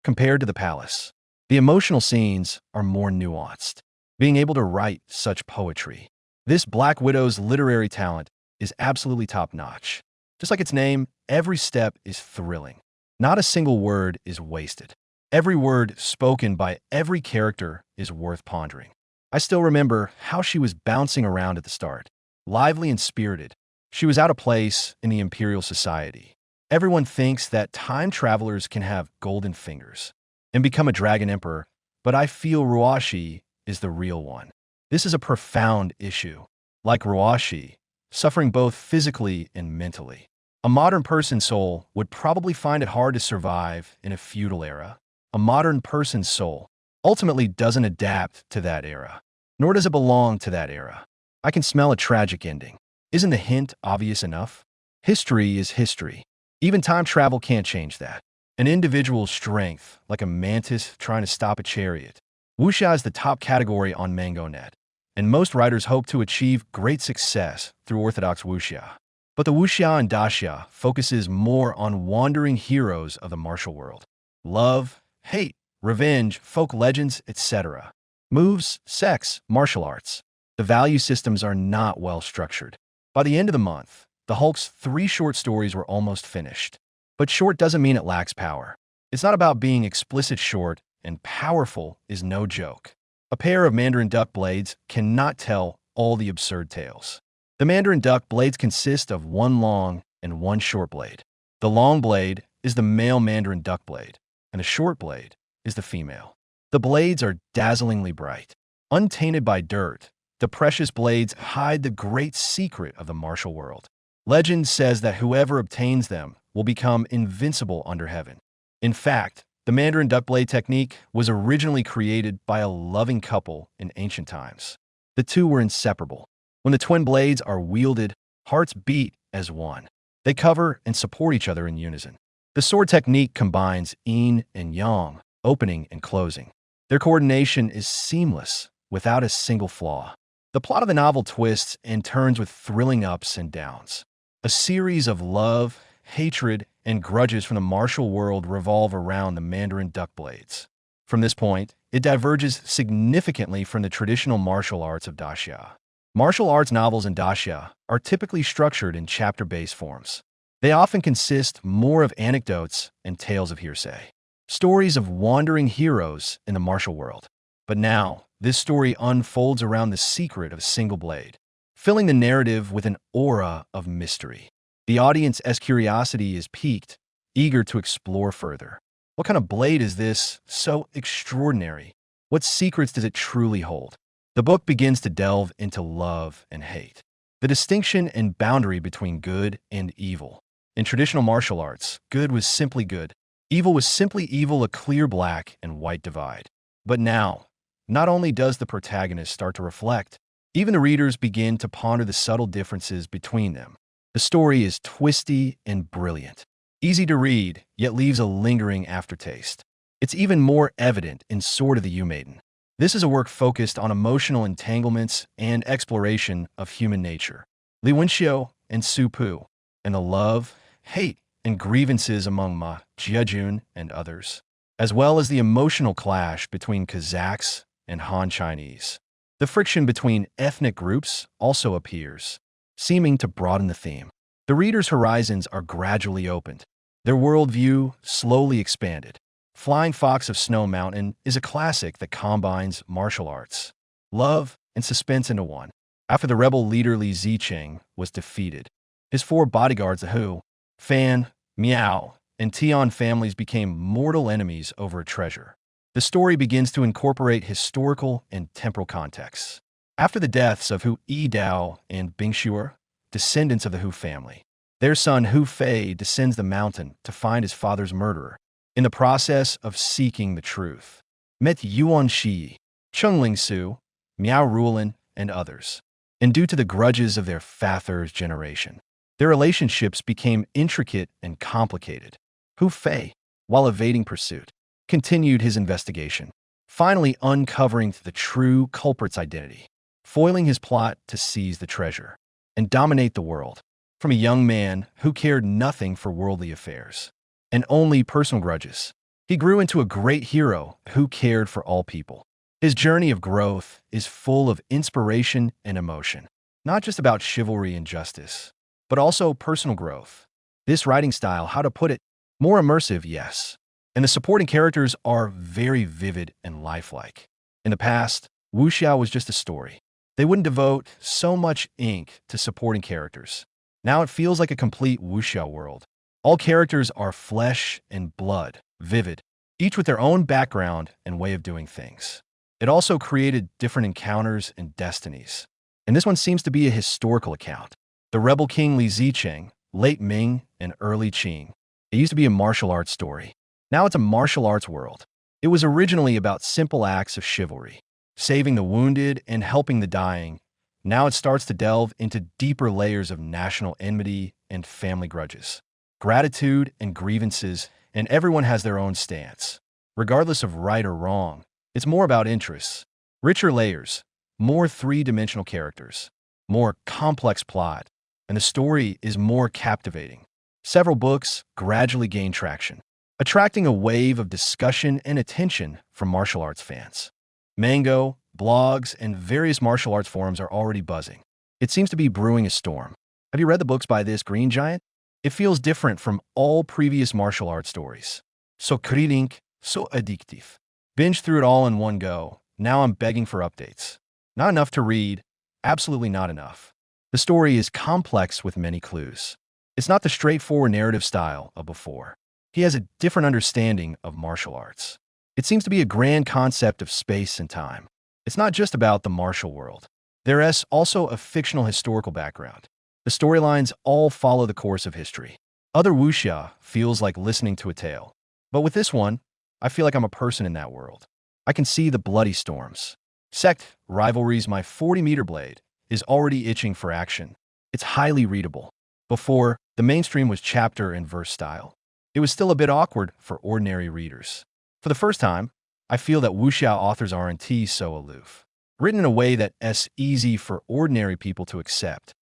Compared to the palace, the emotional scenes are more nuanced. Being able to write such poetry. This Black Widow's literary talent is absolutely top-notch. Just like its name, every step is thrilling. Not a single word is wasted. Every word spoken by every character is worth pondering. I still remember how she was bouncing around at the start, lively and spirited. She was out of place in the imperial society. Everyone thinks that time travelers can have golden fingers and become a dragon emperor, but I feel Ruashi is the real one. This is a profound issue. Like Ruashi, suffering both physically and mentally. A modern person's soul would probably find it hard to survive in a feudal era. A modern person's soul ultimately doesn't adapt to that era, nor does it belong to that era. I can smell a tragic ending. Isn't the hint obvious enough? History is history. Even time travel can't change that. An individual's strength, like a mantis trying to stop a chariot. Wuxia is the top category on MangoNet, and most writers hope to achieve great success through orthodox wuxia. But the wuxia and daxia focuses more on wandering heroes of the martial world. Love, hate, revenge, folk legends, etc. Moves, sex, martial arts. The value systems are not well structured. By the end of the month, the Hulk's 3 short stories were almost finished. But short doesn't mean it lacks power. It's not about being explicit short and powerful is no joke. A pair of Mandarin duck blades cannot tell all the absurd tales. The Mandarin duck blades consist of one long and one short blade. The long blade is the male Mandarin duck blade, and the short blade is the female. The blades are dazzlingly bright. Untainted by dirt, the precious blades hide the great secret of the martial world. Legend says that whoever obtains them will become invincible under heaven. In fact, the Mandarin duck blade technique was originally created by a loving couple in ancient times. The two were inseparable. When the twin blades are wielded, hearts beat as one. They cover and support each other in unison. The sword technique combines yin and yang, opening and closing. Their coordination is seamless, without a single flaw. The plot of the novel twists and turns with thrilling ups and downs. A series of love, hatred, and grudges from the martial world revolve around the Mandarin duck blades. From this point, it diverges significantly from the traditional martial arts of daxia. Martial arts novels in daxia are typically structured in chapter-based forms. They often consist more of anecdotes and tales of hearsay, stories of wandering heroes in the martial world. But now, this story unfolds around the secret of a single blade, filling the narrative with an aura of mystery. The audience's curiosity is piqued, eager to explore further. What kind of blade is this so extraordinary? What secrets does it truly hold? The book begins to delve into love and hate, the distinction and boundary between good and evil. In traditional martial arts, good was simply good. Evil was simply evil, a clear black and white divide. But now, not only does the protagonist start to reflect, even the readers begin to ponder the subtle differences between them. The story is twisty and brilliant, easy to read, yet leaves a lingering aftertaste. It's even more evident in Sword of the U-Maiden. This is a work focused on emotional entanglements and exploration of human nature. Li Wenxiu and Su Pu, and the love, hate, and grievances among Ma Jiajun and others, as well as the emotional clash between Kazakhs and Han Chinese. The friction between ethnic groups also appears, seeming to broaden the theme. The reader's horizons are gradually opened, their worldview slowly expanded. Flying Fox of Snow Mountain is a classic that combines martial arts, love, and suspense into one. After the rebel leader Li Ziqing was defeated, his 4 bodyguards, the Hu, Fan, Miao, and Tian families became mortal enemies over a treasure. The story begins to incorporate historical and temporal contexts. After the deaths of Hu Yidao and Bingshuer, descendants of the Hu family, their son Hu Fei descends the mountain to find his father's murderer. In the process of seeking the truth, met Yuan Shi, Cheng Lingsu, Miao Rulin, and others. And due to the grudges of their father's generation, their relationships became intricate and complicated. Hu Fei, while evading pursuit, continued his investigation, finally uncovering the true culprit's identity, foiling his plot to seize the treasure and dominate the world. From a young man who cared nothing for worldly affairs and only personal grudges, he grew into a great hero who cared for all people. His journey of growth is full of inspiration and emotion, not just about chivalry and justice, but also personal growth. This writing style, how to put it, more immersive, yes. And the supporting characters are very vivid and lifelike. In the past, wuxia was just a story. They wouldn't devote so much ink to supporting characters. Now it feels like a complete wuxia world. All characters are flesh and blood, vivid, each with their own background and way of doing things. It also created different encounters and destinies. And this one seems to be a historical account. The rebel king Li Ziqing, late Ming and early Qing. It used to be a martial arts story. Now it's a martial arts world. It was originally about simple acts of chivalry, saving the wounded and helping the dying. Now it starts to delve into deeper layers of national enmity and family grudges, gratitude and grievances, and everyone has their own stance. Regardless of right or wrong, it's more about interests, richer layers, more three-dimensional characters, more complex plot, and the story is more captivating. Several books gradually gain traction, attracting a wave of discussion and attention from martial arts fans. Mango, blogs, and various martial arts forums are already buzzing. It seems to be brewing a storm. Have you read the books by this green giant? It feels different from all previous martial arts stories. So thrilling, so addictive. Binge through it all in one go. Now I'm begging for updates. Not enough to read. Absolutely not enough. The story is complex with many clues. It's not the straightforward narrative style of before. He has a different understanding of martial arts. It seems to be a grand concept of space and time. It's not just about the martial world. There is also a fictional historical background. The storylines all follow the course of history. Other wuxia feels like listening to a tale. But with this one, I feel like I'm a person in that world. I can see the bloody storms. Sect rivalries. My 40-meter blade is already itching for action. It's highly readable. Before, the mainstream was chapter and verse style. It was still a bit awkward for ordinary readers. For the first time, I feel that wuxia authors aren't so aloof. Written in a way that's easy for ordinary people to accept.